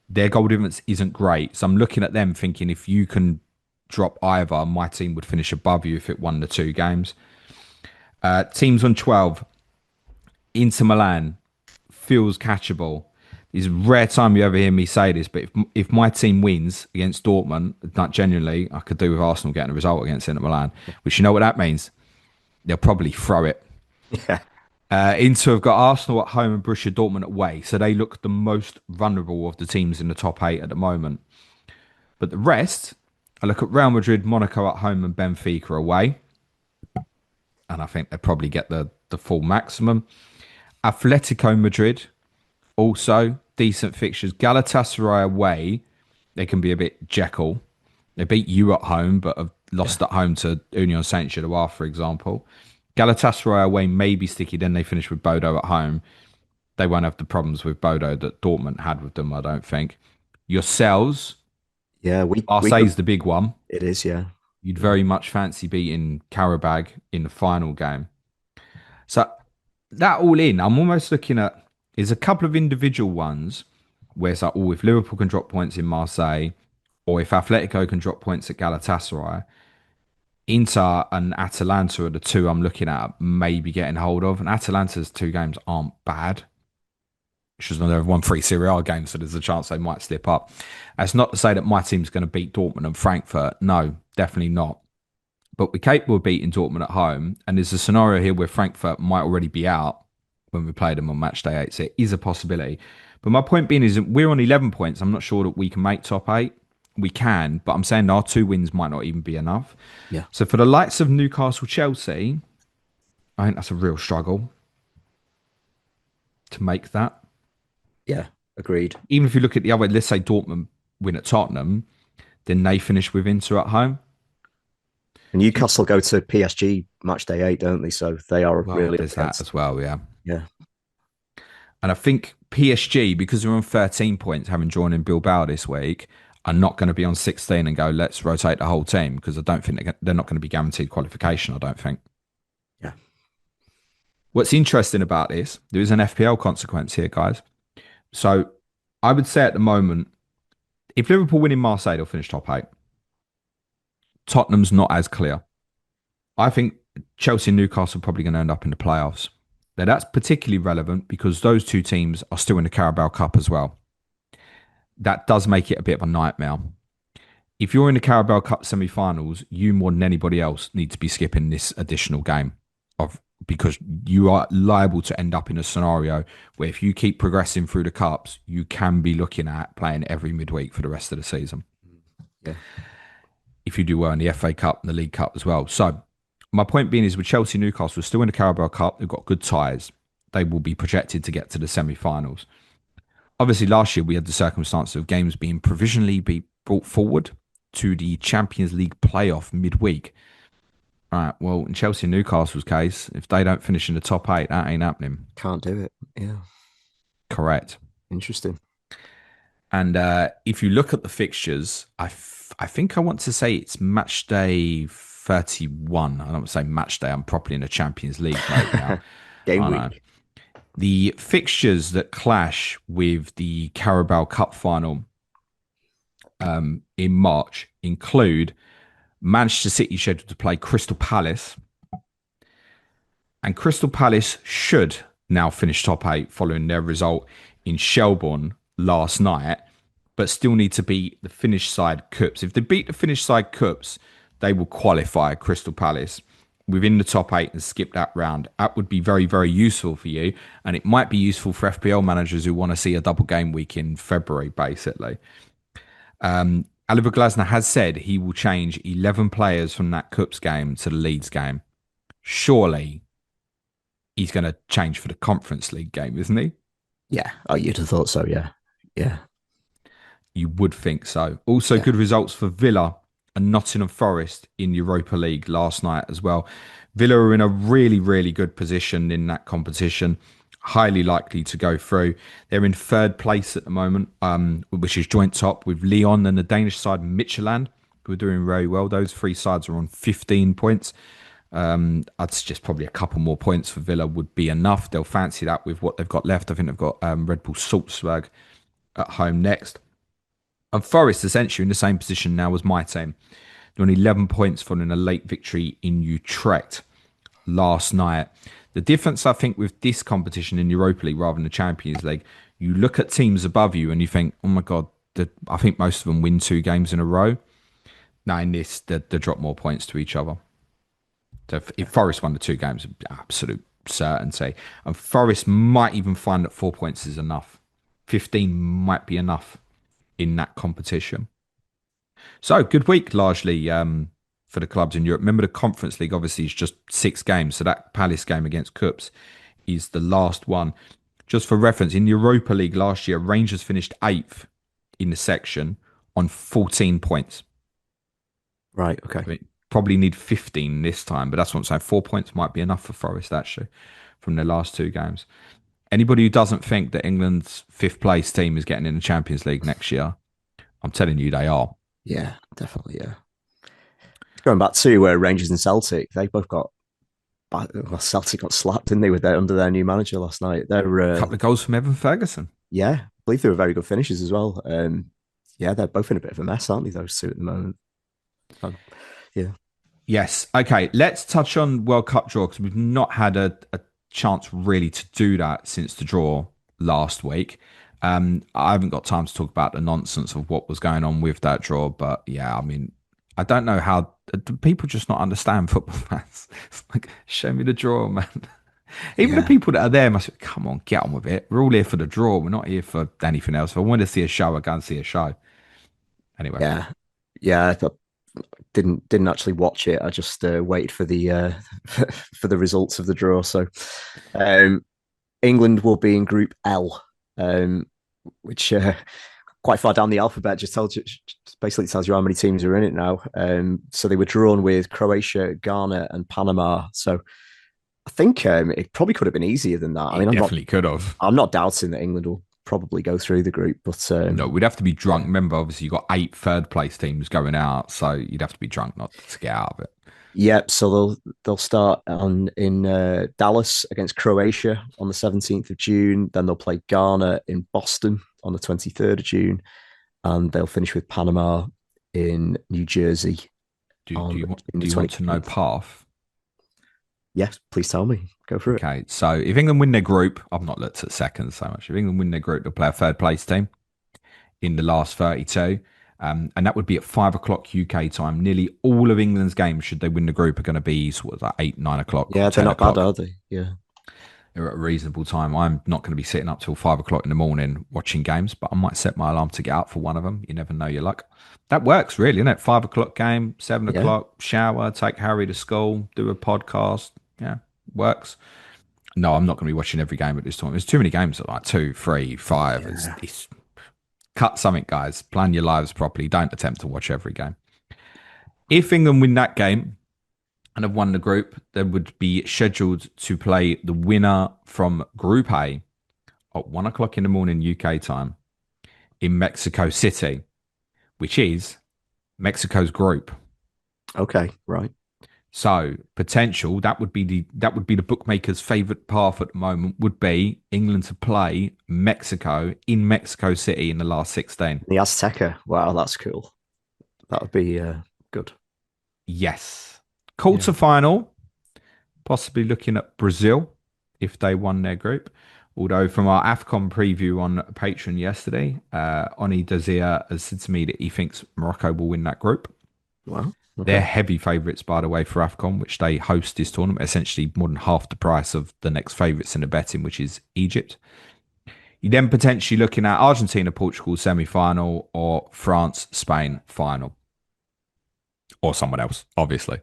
Their goal difference isn't great. So I'm looking at them thinking if you can drop either, my team would finish above you if it won the 2 games. Teams on 12. Inter Milan feels catchable. It's a rare time you ever hear me say this, but if my team wins against Dortmund, not genuinely, I could do with Arsenal getting a result against Inter Milan, which you know what that means? They'll probably throw it. Yeah. Inter have got Arsenal at home and Borussia Dortmund away, so they look the most vulnerable of the teams in the top 8 at the moment. But the rest, I look at Real Madrid, Monaco at home and Benfica away, and I think they probably get the full maximum. Atletico Madrid, also decent fixtures. Galatasaray away, they can be a bit Jekyll. They beat you at home, but have Yeah. lost at home to Union Saint-Gilloise, for example. Galatasaray away may be sticky. Then they finish with Bodo at home. They won't have the problems with Bodo that Dortmund had with them, I don't think. Yourselves, Yeah, we could. Marseille's the big one. It is, yeah. You'd Yeah. very much fancy beating Karabag in the final game. So that all in, I'm almost looking at is a couple of individual ones where it's like, oh, if Liverpool can drop points in Marseille, or if Atletico can drop points at Galatasaray, Inter and Atalanta are the two I'm looking at maybe getting hold of. And Atalanta's two games aren't bad. It's just they've won three Serie A games, so there's a chance they might slip up. That's not to say that my team's going to beat Dortmund and Frankfurt. No, definitely not. But we're capable of beating Dortmund at home. And there's a scenario here where Frankfurt might already be out when we play them on match day 8. So it is a possibility. But my point being is that we're on 11 points. I'm not sure that we can make top 8. We can, but I'm saying our two wins might not even be enough. Yeah. So for the likes of Newcastle, Chelsea, I think that's a real struggle to make that. Yeah. Agreed. Even if you look at the other, let's say Dortmund win at Tottenham, then they finish with Inter at home. And Newcastle go to PSG match day 8, don't they? So they are Well, really up there's that against. as well, yeah. Yeah. And I think PSG, because they're on 13 points, having drawn in Bilbao this week, are not going to be on 16 and go, let's rotate the whole team, because I don't think they're not going to be guaranteed qualification, I don't think. Yeah. What's interesting about this, there is an FPL consequence here, guys. So I would say at the moment, if Liverpool win in Marseille, they'll finish top 8. Tottenham's not as clear. I think Chelsea and Newcastle are probably going to end up in the playoffs. Now, that's particularly relevant because those two teams are still in the Carabao Cup as well. That does make it a bit of a nightmare. If you're in the Carabao Cup semi-finals, you more than anybody else need to be skipping this additional game of because you are liable to end up in a scenario where if you keep progressing through the cups, you can be looking at playing every midweek for the rest of the season. Yeah. If you do well in the FA Cup and the League Cup as well. So my point being is with Chelsea and Newcastle, still in the Carabao Cup, they've got good ties. They will be projected to get to the semi-finals. Obviously, last year we had the circumstance of games being provisionally be brought forward to the Champions League playoff midweek. All right, well, in Chelsea and Newcastle's case, if they don't finish in the top 8, that ain't happening. Can't do it. Yeah. Correct. Interesting. And if you look at the fixtures, I think I want to say it's match day 31. I don't want to say match day. I'm properly in the Champions League right now. Game I know. week. The fixtures that clash with the Carabao Cup final in March include Manchester City scheduled to play Crystal Palace. And Crystal Palace should now finish top 8 following their result in Shelbourne last night, but still need to beat the Finnish side Cups. If they beat the Finnish side Cups, they will qualify Crystal Palace within the top 8 and skip that round. That would be very, very useful for you. And it might be useful for FPL managers who want to see a double game week in February, basically. Oliver Glasner has said he will change 11 players from that Cups game to the Leeds game. Surely he's going to change for the Conference League game, isn't he? Yeah. Oh, you'd have thought so. Yeah. Yeah. You would think so. Also, Yeah. good results for Villa and Nottingham Forest in Europa League last night as well. Villa are in a really, really good position in that competition. Highly likely to go through. They're in third place at the moment, which is joint top with Lyon and the Danish side Midtjylland, who are doing very well. Those three sides are on 15 points. I'd suggest probably a couple more points for Villa would be enough. They'll fancy that with what they've got left. I think they've got Red Bull Salzburg at home next. And Forest essentially in the same position now as my team. They're on 11 points following a late victory in Utrecht last night. The difference, I think, with this competition in Europa League rather than the Champions League, you look at teams above you and you think, oh my God, I think most of them win 2 games in a row. Now in this, they drop more points to each other. So if Forest won the 2 games, absolute certainty. And Forest might even find that 4 points is enough. 15 might be enough in that competition. So good week largely for the clubs in Europe. Remember the Conference League obviously is just 6 games. So that Palace game against Cups is the last one. Just for reference, in the Europa League last year, Rangers finished 8th in the section on 14 points. Right. Okay. I mean, probably need 15 this time, but that's what I'm saying. 4 points might be enough for Forest, actually, from their last two games. Anybody who doesn't think that England's fifth place team is getting in the Champions League next year, I'm telling you they are. Yeah, definitely. Yeah. Going back to Rangers and Celtic, they both got. Well, Celtic got slapped, didn't they, with their under their new manager last night? They're A couple of goals from Evan Ferguson. yeah, I believe they were very good finishes as well. Yeah, they're both in a bit of a mess, aren't they? Those two at the moment. Yeah, Yes. Okay. Let's touch on World Cup draw because we've not had a chance really to do that since the draw last week. I haven't got time to talk about the nonsense of what was going on with that draw, but yeah, I mean, I don't know how do people just not understand football fans. It's like, show me the draw, man. Even the yeah, people that are there must be, come on, get on with it. We're all here for the draw. We're not here for anything else. If I want to see a show, I go and see a show. Anyway, yeah, yeah. I didn't actually watch it. I just waited for the for the results of the draw. So, um, England will be in Group L, which quite far down the alphabet. Just tells you, basically tells you how many teams are in it now. So they were drawn with Croatia, Ghana, and Panama. So I think it probably could have been easier than that. I it mean, definitely could have. I'm not doubting that England will probably go through the group, but No, we'd have to be drunk. yeah, Remember, obviously, you got eight third place teams going out, so you'd have to be drunk not to get out of it. yep. So they'll start on in Dallas against Croatia on the 17th of June. Then they'll play Ghana in Boston on the 23rd of June, and they'll finish with Panama in New Jersey Do on you want in do the you want to know 28th. path? Yes, please tell me. Go for it. Okay, so if England win their group, I've not looked at seconds so much. If England win their group, they'll play a third place team in the last 32. And that would be at 5 o'clock UK time. Nearly all of England's games, should they win the group, are going to be sort of like 8, 9 o'clock, Yeah, they're 10 not bad, o'clock. are they? Yeah, They're at a reasonable time. I'm not going to be sitting up till 5 o'clock in the morning watching games, but I might set my alarm to get up for one of them. You never know your luck. That works really, isn't it? 5 o'clock game, seven yeah, o'clock, shower, take Harry to school, do a podcast. Yeah, works. No, I'm not going to be watching every game at this time. There's too many games at like 2, 3, 5. yeah. It's cut something, guys. Plan your lives properly. Don't attempt to watch every game. If England win that game and have won the group, they would be scheduled to play the winner from Group A at 1 o'clock in the morning UK time in Mexico City, which is Mexico's group. Okay, right. So potential that would be the bookmakers' favourite path at the moment would be England to play Mexico in Mexico City in the last 16. The Azteca. Wow, that's cool. That would be good. Yes. Yeah. Quarter final, possibly looking at Brazil if they won their group. Although from our AFCON preview on Patreon yesterday, Oni Dazia has said to me that he thinks Morocco will win that group. Wow. They're Okay. heavy favourites, by the way, for AFCON, which they host this tournament, essentially more than half the price of the next favourites in the betting, which is Egypt. You're then potentially looking at Argentina, Portugal semi-final or France, Spain final. Or someone else, obviously.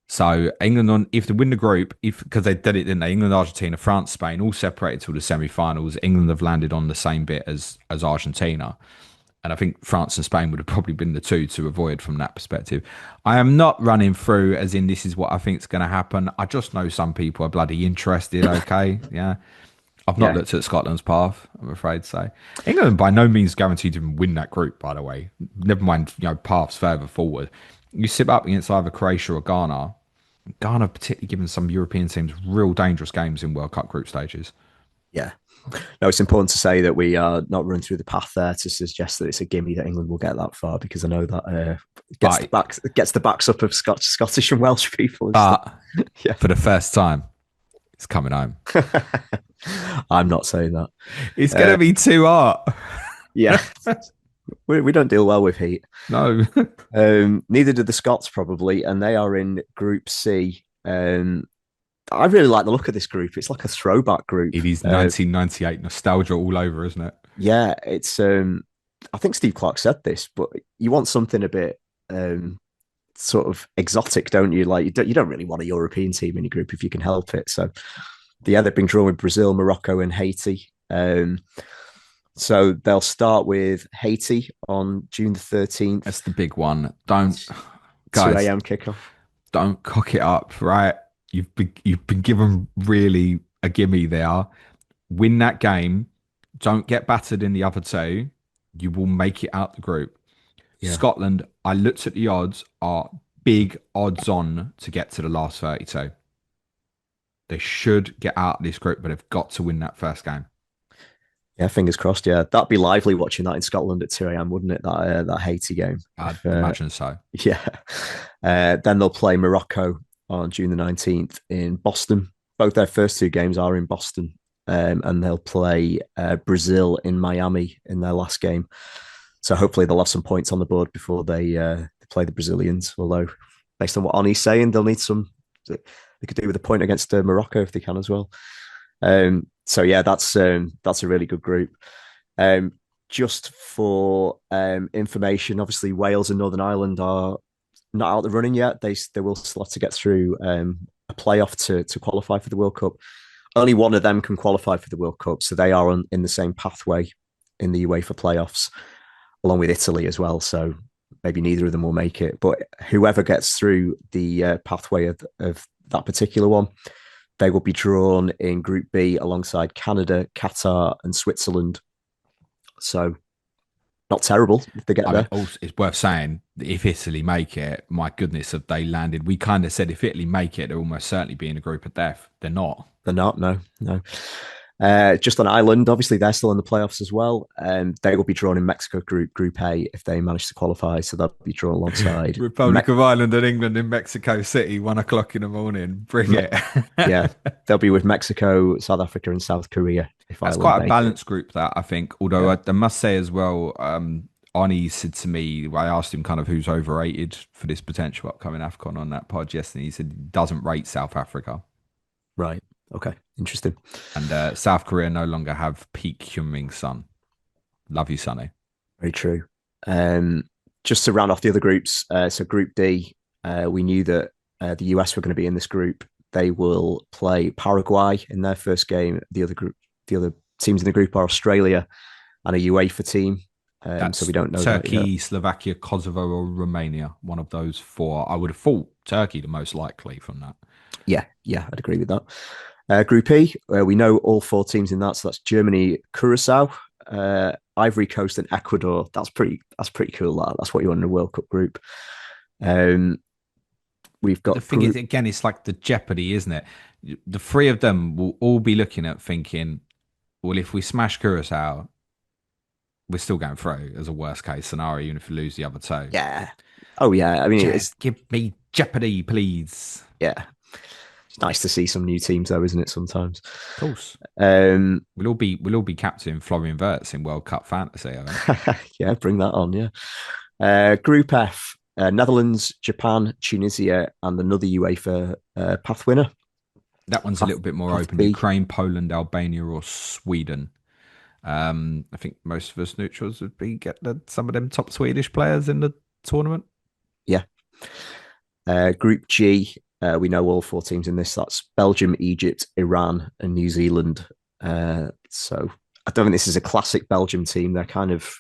So England on if they win the group, if because they did it, didn't they? England, Argentina, France, Spain, all separated till the semi-finals. England have landed on the same bit as Argentina. And I think France and Spain would have probably been the two to avoid from that perspective. I am not running through as in this is what I think is going to happen. I just know some people are bloody interested. Okay. Yeah. I've not Yeah. looked at Scotland's path, I'm afraid. So England by no means guaranteed to win that group, by the way. Never mind, paths further forward. You sit up against either Croatia or Ghana. Ghana, particularly given some European teams, real dangerous games in World Cup group stages. Yeah. No, it's important to say that we are not running through the path there to suggest that it's a gimme that England will get that far because I know that gets the backs up of Scottish and Welsh people. But yeah. for the first time, it's coming home. I'm not saying that. It's going to be too hot. Yeah. We don't deal well with heat. No. Neither do the Scots probably, and they are in Group C. I really like the look of this group. It's like a throwback group. It is 1998 nostalgia all over, isn't it? Yeah, it's. I think Steve Clark said this, but you want something a bit sort of exotic, don't you? Like you don't really want a European team in your group if you can help it. So, yeah, they've been drawn with Brazil, Morocco, and Haiti. So they'll start with Haiti on June the 13th. That's the big one. Don't. 2 guys, a.m. kickoff. don't cock it up, right? You've been given really a gimme there. Win that game. Don't get battered in the other two. You will make it out the group. Yeah. Scotland, I looked at the odds, are big odds on to get to the last 32. They should get out of this group, but they've got to win that first game. Yeah, fingers crossed. Yeah, that'd be lively watching that in Scotland at 2 a.m., wouldn't it? That Haiti game. I'd imagine so. Yeah. Then they'll play Morocco on June the 19th in Boston. Both their first two games are in Boston. And they'll play Brazil in Miami in their last game. So hopefully they'll have some points on the board before they play the Brazilians. Although, based on what Ani's saying, they'll need some. They could do with a point against Morocco if they can as well. So yeah, that's a really good group. Just for information, obviously Wales and Northern Ireland are not out the running yet. They will still have to get through a playoff to qualify for the World Cup. Only one of them can qualify for the World Cup, so they are in the same pathway in the UEFA playoffs, along with Italy as well. So maybe neither of them will make it, but whoever gets through the pathway of that particular one, they will be drawn in Group B alongside Canada, Qatar, and Switzerland. So not terrible if they get there. Also, it's worth saying that if Italy make it, my goodness, have they landed? We kind of said if Italy make it, they'll almost certainly be in a group of death. They're not. They're not. No. Just on Ireland, obviously they're still in the playoffs as well. They will be drawn in Mexico Group A if they manage to qualify. So they'll be drawn alongside Republic of Ireland and England in Mexico City, 1 o'clock in the morning. Bring it. Yeah, they'll be with Mexico, South Africa, and South Korea. If that's quite a balanced group, that I think. Although I must say as well, Ani said to me, I asked him kind of who's overrated for this potential upcoming AFCON on that pod yesterday. He said he doesn't rate South Africa. Right. Okay. Interesting. And South Korea no longer have peak Heung-min Son. Love you, Sonny. Very true. Just to round off the other groups, so Group D, we knew that the US were going to be in this group. They will play Paraguay in their first game. The other teams in the group are Australia and a UEFA team. So we don't know Turkey, Slovakia, Kosovo, or Romania. One of those four. I would have thought Turkey the most likely from that. Yeah, I'd agree with that. Group E, we know all four teams in that. So that's Germany, Curacao, Ivory Coast, and Ecuador. That's pretty cool. That's what you want in a World Cup group. We've got the thing is, again, it's like the jeopardy, isn't it? The three of them will all be looking at thinking, well, if we smash Curacao, we're still going through as a worst case scenario, even if we lose the other two. Yeah. Oh yeah. I mean, give me jeopardy, please. Yeah. It's nice to see some new teams, though, isn't it? Sometimes, of course. We'll all be captain Florian Wirtz in World Cup fantasy. I think. Yeah, bring that on. Yeah. Group F: Netherlands, Japan, Tunisia, and another UEFA path winner. That one's a little bit more open. B. Ukraine, Poland, Albania, or Sweden. I think most of us neutrals would be some of them top Swedish players in the tournament. Yeah. Group G. We know all four teams in this. That's Belgium, Egypt, Iran, and New Zealand. So I don't think this is a classic Belgium team. They're kind of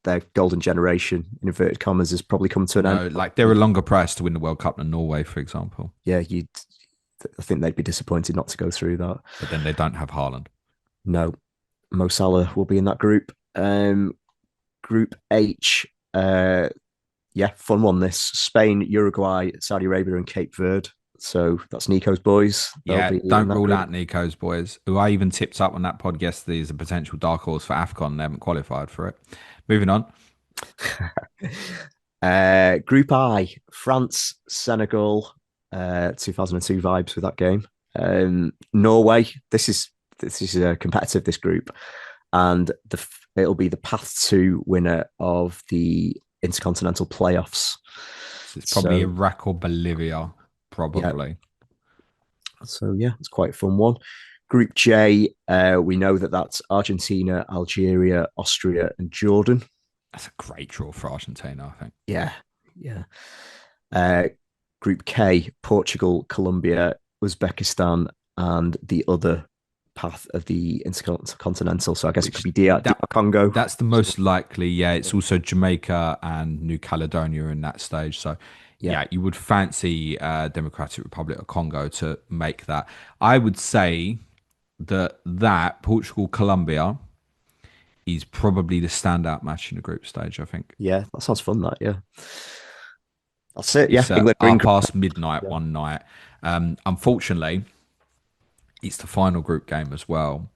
their golden generation, in inverted commas, has probably come to an end. Like they're a longer price to win the World Cup than Norway, for example. Yeah, I think they'd be disappointed not to go through that. But then they don't have Haaland. No, Mo Salah will be in that group. Group H. Yeah, fun one. This Spain, Uruguay, Saudi Arabia, and Cape Verde. So that's Nico's boys. Don't rule out Nico's boys, who I even tipped up on that pod yesterday as a potential dark horse for AFCON. They haven't qualified for it. Moving on. Group I: France, Senegal. 2002 vibes with that game. Norway. This is competitive. This group, and it'll be the path to winner of the intercontinental playoffs. So it's probably Iraq or Bolivia. Probably. Yeah. So yeah, it's quite a fun one. Group J, we know that's Argentina, Algeria, Austria, and Jordan. That's a great draw for Argentina, I think. Yeah. Group K, Portugal, Colombia, Uzbekistan, and the other path of the intercontinental. So I guess it could be DR Congo. That's the most likely. Yeah, it's also Jamaica and New Caledonia in that stage. So Yeah. Yeah, you would fancy Democratic Republic of Congo to make that. I would say that Portugal Colombia is probably the standout match in the group stage. I think Yeah, that sounds fun. That yeah, that's it. Yeah, it's England are in. half past midnight Yeah, one night. Unfortunately, it's the final group game as well,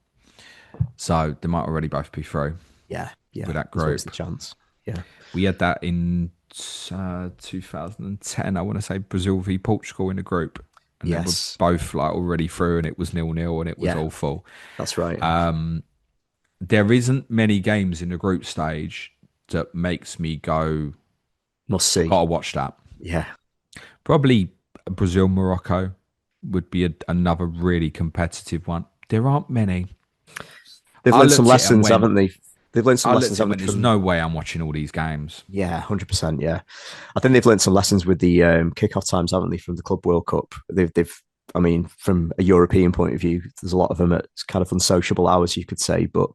so they might already both be through yeah, with yeah. that There's always the group. chance. Yeah, We had that in 2010. I want to say Brazil v Portugal in the group, and they were yes, both like already through, and it was 0-0, and it was yeah, awful. that's right. There isn't many games in the group stage that makes me go, Must see. gotta watch that. Yeah, Probably Brazil Morocco would be another really competitive one. There aren't many. they've I learned some looked at it and lessons, went, haven't they? They've learned some I looked lessons, at it and haven't went, they? there's From no way I'm watching all these games. yeah, 100%. Yeah, I think they've learned some lessons with the kickoff times, haven't they? From the Club World Cup, they've. I mean, from a European point of view, there's a lot of them at kind of unsociable hours, you could say, but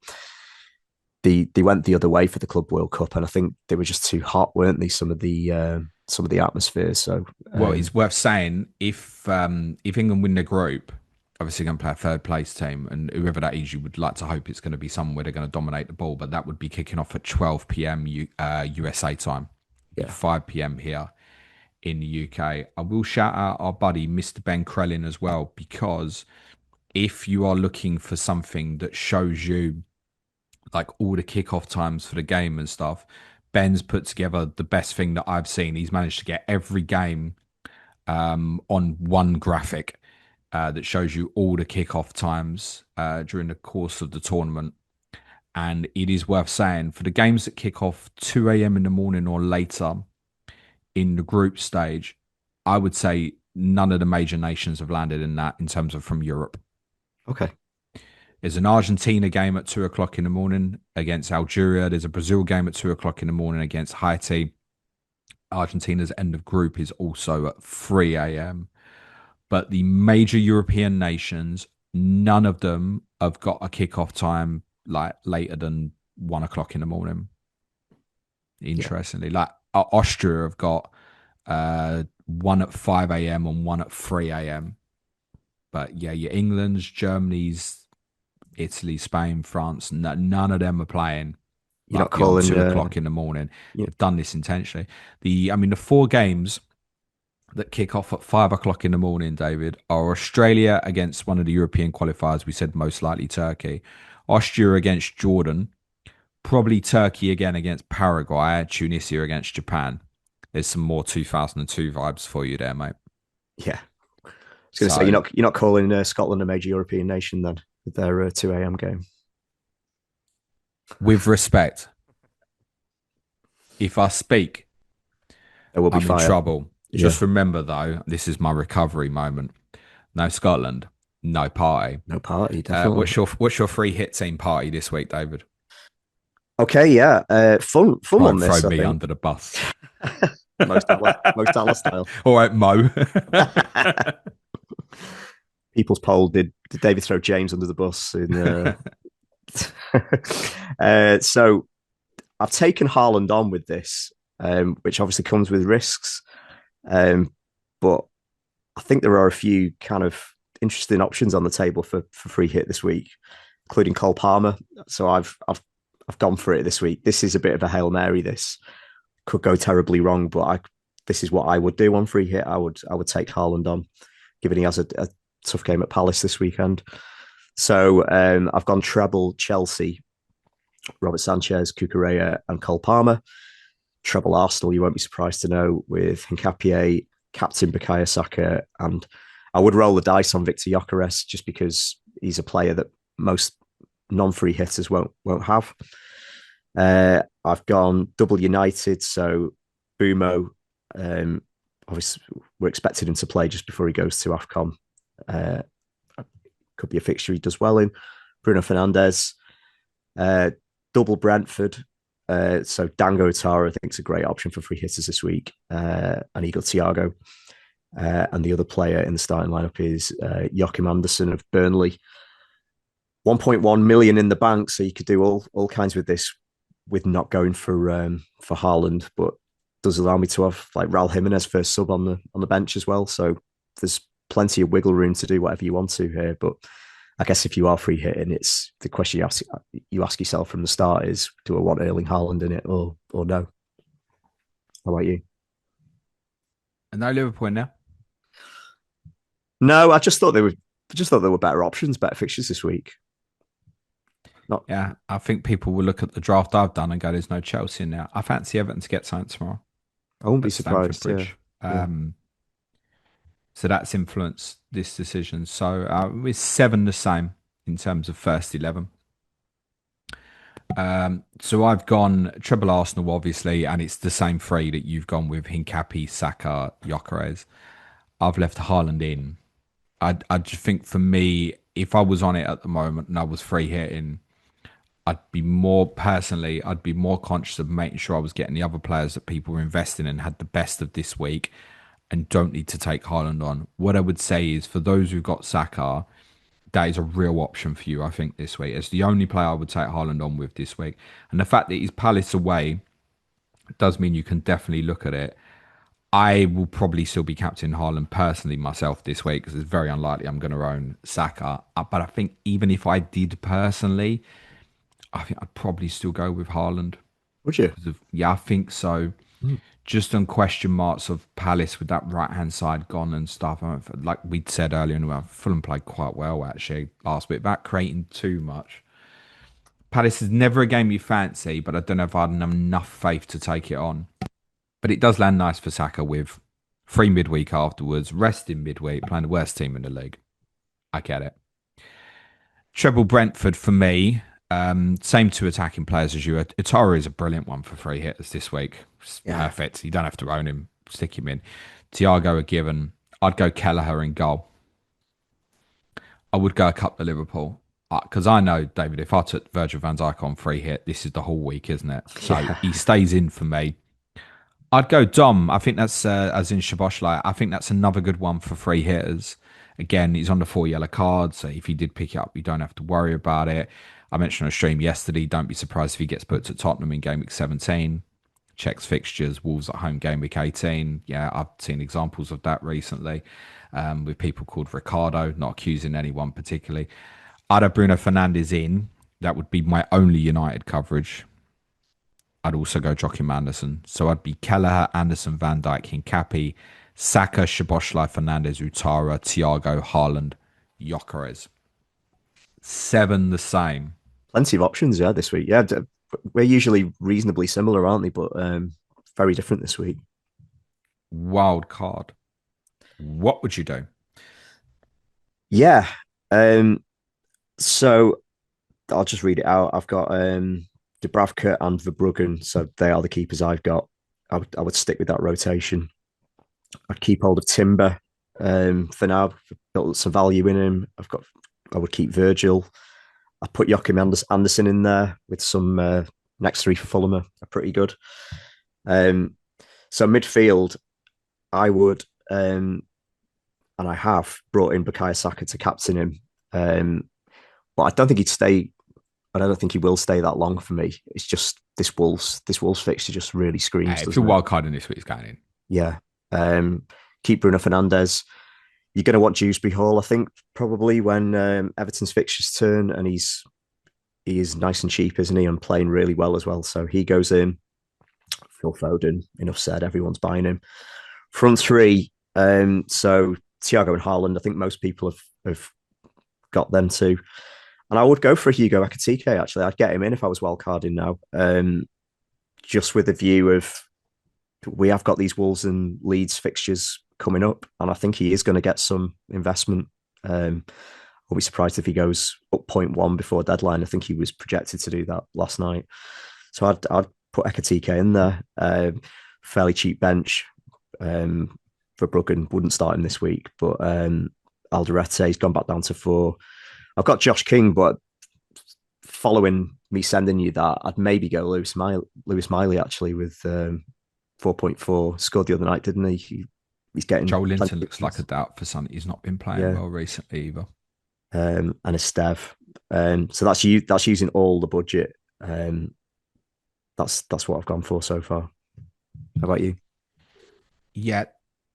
they went the other way for the Club World Cup, and I think they were just too hot, weren't they? Some of the atmospheres. So Well, it's worth saying if England win the group, obviously going to play a third place team, and whoever that is, you would like to hope it's going to be someone where they're going to dominate the ball. But that would be kicking off at 12 p.m. USA time, be yeah, 5 p.m. here in the UK. I will shout out our buddy Mr. Ben Krellin as well, because if you are looking for something that shows you like all the kickoff times for the game and stuff, Ben's put together the best thing that I've seen. He's managed to get every game on one graphic that shows you all the kickoff times during the course of the tournament. And it is worth saying for the games that kick off 2 a.m. in the morning or later in the group stage, I would say none of the major nations have landed in that in terms of from Europe. okay, There's an Argentina game at 2 o'clock in the morning against Algeria. There's a Brazil game at 2 o'clock in the morning against Haiti. Argentina's end of group is also at 3 a.m. But the major European nations, none of them have got a kickoff time like later than 1 o'clock in the morning. yeah, Interestingly, like Austria have got one at 5 a.m. and one at 3 a.m. But yeah, your England's, Germany's, Italy, Spain, France, none of them are playing you're not like beyond calling. 2 o'clock in the morning. You, They've done this intentionally. The four games that kick off at 5 o'clock in the morning, David, are Australia against one of the European qualifiers. We said most likely Turkey, Austria against Jordan, probably Turkey again against Paraguay, Tunisia against Japan. There's some more 2002 vibes for you there, mate. yeah, I was going to say So, you're not calling Scotland a major European nation then with their 2 a.m. game. with respect, if I speak, There will be I'm in fire. trouble. Yeah, Just remember, though, this is my recovery moment. No Scotland, no party. no party, definitely. What's your free hit team party this week, David? Okay, yeah, fun Try one. and throw This I me think under the bus. Most Salah style. All right, Mo. People's poll did David throw James under the bus in so I've taken Haaland on with this, which obviously comes with risks. But I think there are a few kind of interesting options on the table for free hit this week, including Cole Palmer. So I've gone for it this week. This is a bit of a Hail Mary. This could go terribly wrong, but this is what I would do on free hit. I would take Haaland on, given he has a tough game at Palace this weekend. So I've gone treble Chelsea, Robert Sanchez, Cucurella, and Cole Palmer. Treble Arsenal, you won't be surprised to know, with Hincapié, captain Bukayo Saka, and I would roll the dice on Victor Gyökeres just because he's a player that most non-free hitters won't have. I've gone double United, so Bumo, obviously we're expecting him to play just before he goes to AFCON. Could be a fixture he does well in. Bruno Fernandes, double Brentford. So Dango Otara, I think, is a great option for free hitters this week. And Eagle Thiago. And the other player in the starting lineup is Joachim Andersen of Burnley. 1.1 million in the bank, so you could do all kinds with this, with not going for Haaland. But does allow me to have like Raul Jimenez first sub on the bench as well. So there's plenty of wiggle room to do whatever you want to here. But I guess if you are free hitting, it's the question you ask yourself from the start is, do I want Erling Haaland in it or no? How about you? And no Liverpool now. No, I just thought there were better options, better fixtures this week. Not Yeah, I think people will look at the draft I've done and go, "There's no Chelsea in there." I fancy Everton to get something tomorrow I won't be at Stamford surprised. Yeah, Bridge. yeah, So that's influenced this decision. So it's 7 the same in terms of first 11. So I've gone treble Arsenal, obviously, and it's the same three that you've gone with: Hincapi, Saka, Gyökeres. I've left Haaland in. I just think for me, if I was on it at the moment and I was free hitting, I'd be more conscious of making sure I was getting the other players that people were investing in had the best of this week and don't need to take Haaland on. What I would say is for those who've got Saka, that is a real option for you, I think, this week. It's the only player I would take Haaland on with this week. And the fact that he's Palace away does mean you can definitely look at it. I will probably still be captain Haaland personally myself this week because it's very unlikely I'm going to own Saka. But I think even if I did personally, I think I'd probably still go with Haaland. would you? Yeah, I think so. Mm. Just on question marks of Palace with that right hand side gone and stuff. Like we'd said earlier, Fulham played quite well actually last week, without creating too much. Palace is never a game you fancy, but I don't know if I had enough faith to take it on. But it does land nice for Saka with free midweek afterwards, resting midweek, playing the worst team in the league. I get it. Treble Brentford for me. Same two attacking players as you. Itara is a brilliant one for free hitters this week. It's Yeah, perfect. You don't have to own him. Stick him in. Thiago a given. I'd go Kelleher in goal. I would go a couple of Liverpool. Because I know, David, if I took Virgil van Dijk on free hit, this is the whole week, isn't it? So yeah, he stays in for me. I'd go Dom. I think that's, as in Szoboszlai, I think that's another good one for free hitters. Again, he's on the 4 yellow card, so if he did pick it up, you don't have to worry about it. I mentioned on a stream yesterday, don't be surprised if he gets put to Tottenham in game week 17. Checks fixtures, Wolves at home game week 18. Yeah, I've seen examples of that recently with people called Ricardo, not accusing anyone particularly. I'd have Bruno Fernandes in. That would be my only United coverage. I'd also go Joachim Anderson. So I'd be Kelleher, Anderson, Van Dijk, Hincapi, Saka, Szoboszlai, Fernandes, Utara, Thiago, Haaland, Gyökeres. 7 the same. plenty of options. Yeah, this week. Yeah, we're usually reasonably similar, aren't they? But very different this week. Wild card. What would you do? Yeah. Um, so I'll just read it out. I've got Dubravka and Verbruggen, so they are the keepers I've got. I would stick with that rotation. I'd keep hold of Timber for now. Built some value in him. I would keep Virgil. I put Joachim Anderson in there with some next three for Fulham are pretty good. Um, so midfield, I would, and I have brought in Bukayo Saka to captain him. But I don't think he'd stay. I don't think he will stay that long for me. It's just this Wolves fixture just really screams, If you're doesn't it? wild carding this week, it's going in. Yeah. Keep Bruno Fernandes. You're going to want Dewsbury Hall, I think, probably when Everton's fixtures turn, and he is nice and cheap, isn't he? And playing really well as well. So he goes in. Phil Foden, enough said. Everyone's buying him. Front three. So Thiago and Haaland. I think most people have got them too. And I would go for Hugo Ekitike, actually. I'd get him in if I was wildcarding now. Just with the view of we have got these Wolves and Leeds fixtures coming up, and I think he is going to get some investment. I'll be surprised if he goes up 0.1 before deadline. I think he was projected to do that last night. So I'd put Ekitike in there. Fairly cheap bench. For Bruggen, wouldn't start him this week, but Alderete, he's gone back down to 4. I've got Josh King, but following me sending you that, I'd maybe go Lewis Miley actually with 4.4. Scored the other night, didn't he? He's getting Joe Linton looks like a doubt for Son. He's not been playing well recently either. And a Stev. So that's using all the budget. That's what I've gone for so far. How about you? Yeah,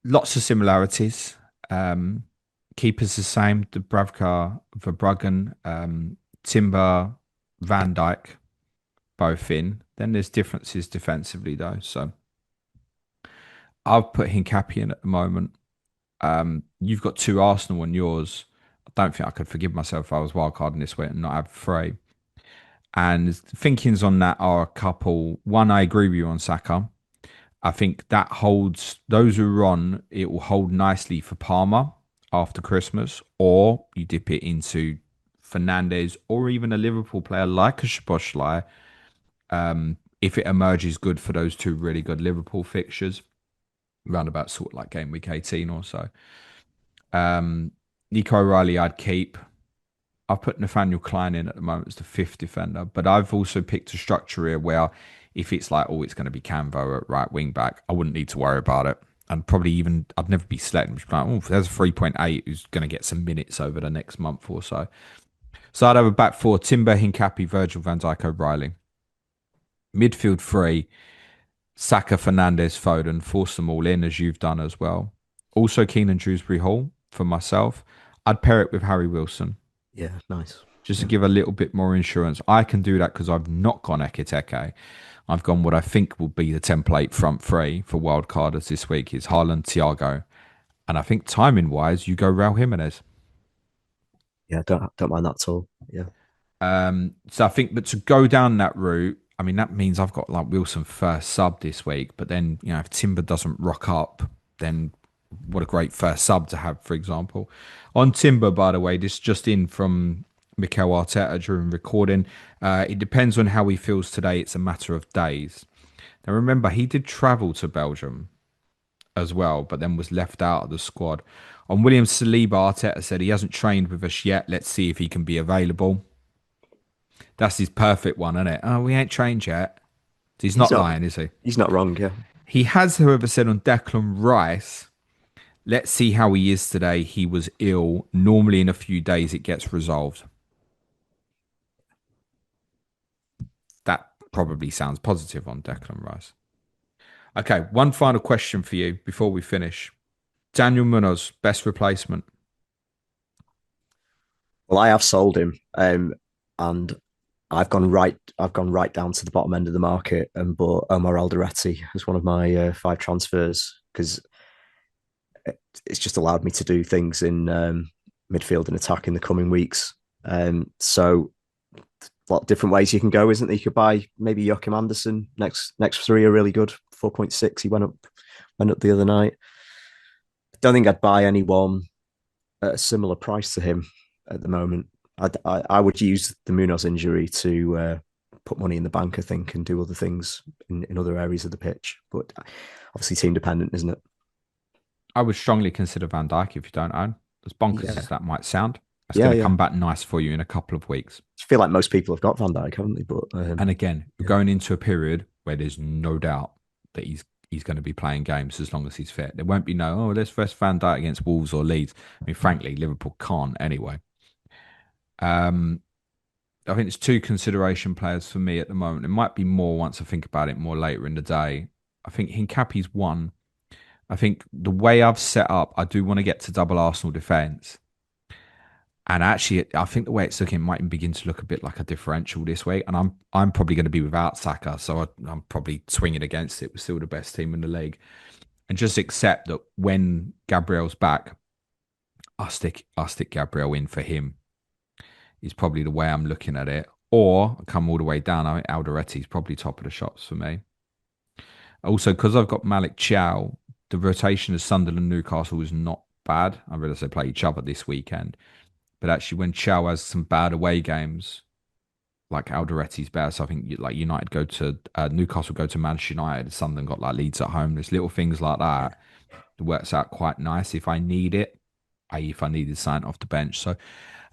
lots of similarities. Um, Keepers the same. Dubravka, Verbruggen, Timber, Van Dijk, both in. Then there's differences defensively though. So I've put Hincapié in at the moment. You've got two Arsenal on yours. I don't think I could forgive myself if I was wildcarding this way and not have three. And thinkings on that are a couple. One, I agree with you on Saka. I think that holds those who are on, it will hold nicely for Palmer after Christmas, or you dip it into Fernandez or even a Liverpool player like a Szoboszlai, if it emerges good for those two really good Liverpool fixtures, round about sort of like game week 18 or so. Nico O'Reilly, I'd keep. I've put Nathaniel Klein in at the moment as the fifth defender, but I've also picked a structure here where if it's like, oh, it's going to be Camvo at right wing back, I wouldn't need to worry about it. And probably even, I'd never be selecting. Like, oh, there's a 3.8 who's going to get some minutes over the next month or so. So I'd have a back four, Timber, Hincapié, Virgil van Dijk, O'Reilly. Midfield three, Saka, Fernandez, Foden, force them all in as you've done as well. Also Keenan Dewsbury Hall for myself. I'd pair it with Harry Wilson Yeah, nice. just to Yeah, give a little bit more insurance. I can do that because I've not gone Ekiteke. I've gone what I think will be the template front three for wildcarders this week is Haaland, Thiago, and I think timing wise, you go Raul Jimenez. yeah, don't mind that at all. Yeah, So I think, but to go down that route, I mean, that means I've got like Wilson first sub this week. But then, if Timber doesn't rock up, then what a great first sub to have, for example. On Timber, by the way, this just in from Mikel Arteta during recording. It depends on how he feels today. It's a matter of days. Now, remember, he did travel to Belgium as well, but then was left out of the squad. On William Saliba, Arteta said he hasn't trained with us yet. Let's see if he can be available. That's his perfect one, isn't it? Oh, we ain't trained yet. He's he's not not lying, is he? he's not wrong. Yeah, He has, however, said on Declan Rice, let's see how he is today. He was ill. Normally, in a few days, it gets resolved. That probably sounds positive on Declan Rice. Okay, one final question for you before we finish. Daniel Munoz, best replacement. well, I have sold him, and I've gone right down to the bottom end of the market and bought Omar Alderete as one of my five transfers because it's just allowed me to do things in midfield and attack in the coming weeks. So a lot of different ways you can go, isn't there? You could buy maybe Joachim Anderson. Next three are really good. 4.6. He went up the other night. I don't think I'd buy anyone at a similar price to him at the moment. I would use the Munoz injury to put money in the bank, I think, and do other things in other areas of the pitch. But obviously, team dependent, isn't it? I would strongly consider Van Dijk if you don't own. As bonkers Yeah, as that might sound, that's yeah, going to yeah. come back nice for you in a couple of weeks. I feel like most people have got Van Dijk, haven't they? But And again, we're yeah, going into a period where there's no doubt that he's going to be playing games as long as he's fit. There won't be no, oh, let's first Van Dijk against Wolves or Leeds. I mean, frankly, Liverpool can't anyway. Um, I think it's two consideration players for me at the moment. It might be more once I think about it more later in the day. I think Hincapié's one. I think the way I've set up, I do want to get to double Arsenal defence. And actually, I think the way it's looking might begin to look a bit like a differential this week. And I'm probably going to be without Saka, so I'm probably swinging against it. We're still the best team in the league, and just accept that when Gabriel's back, I stick Gabriel in for him. Is probably the way I'm looking at it. Or come all the way down. I think Alderetti's probably top of the shops for me. Also, because I've got Malik Chow, the rotation of Sunderland Newcastle is not bad. I realize they play each other this weekend. But actually, when Chow has some bad away games, like Alderetti's bad, so I think like United go to Newcastle go to Manchester United, Sunderland got like Leeds at home. There's little things like yeah, that. It works out quite nice if I need it, i.e. if I needed sign off the bench. So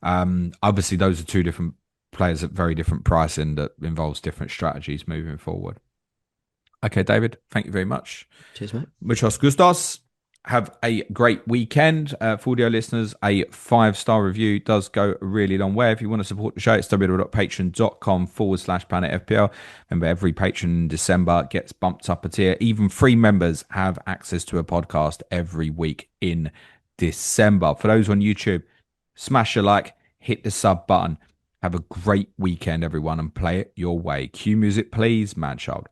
obviously those are two different players at very different pricing that involves different strategies moving forward. Okay, David, thank you very much. cheers, mate. Muchos gustos. Have a great weekend. For audio listeners, a 5-star review does go a really long way. If you want to support the show, it's www.patreon.com/Planet FPL. Remember, every patron in December gets bumped up a tier. Even free members have access to a podcast every week in December. For those on YouTube, smash a like, hit the sub button. Have a great weekend, everyone, and play it your way. Cue music, please, man child.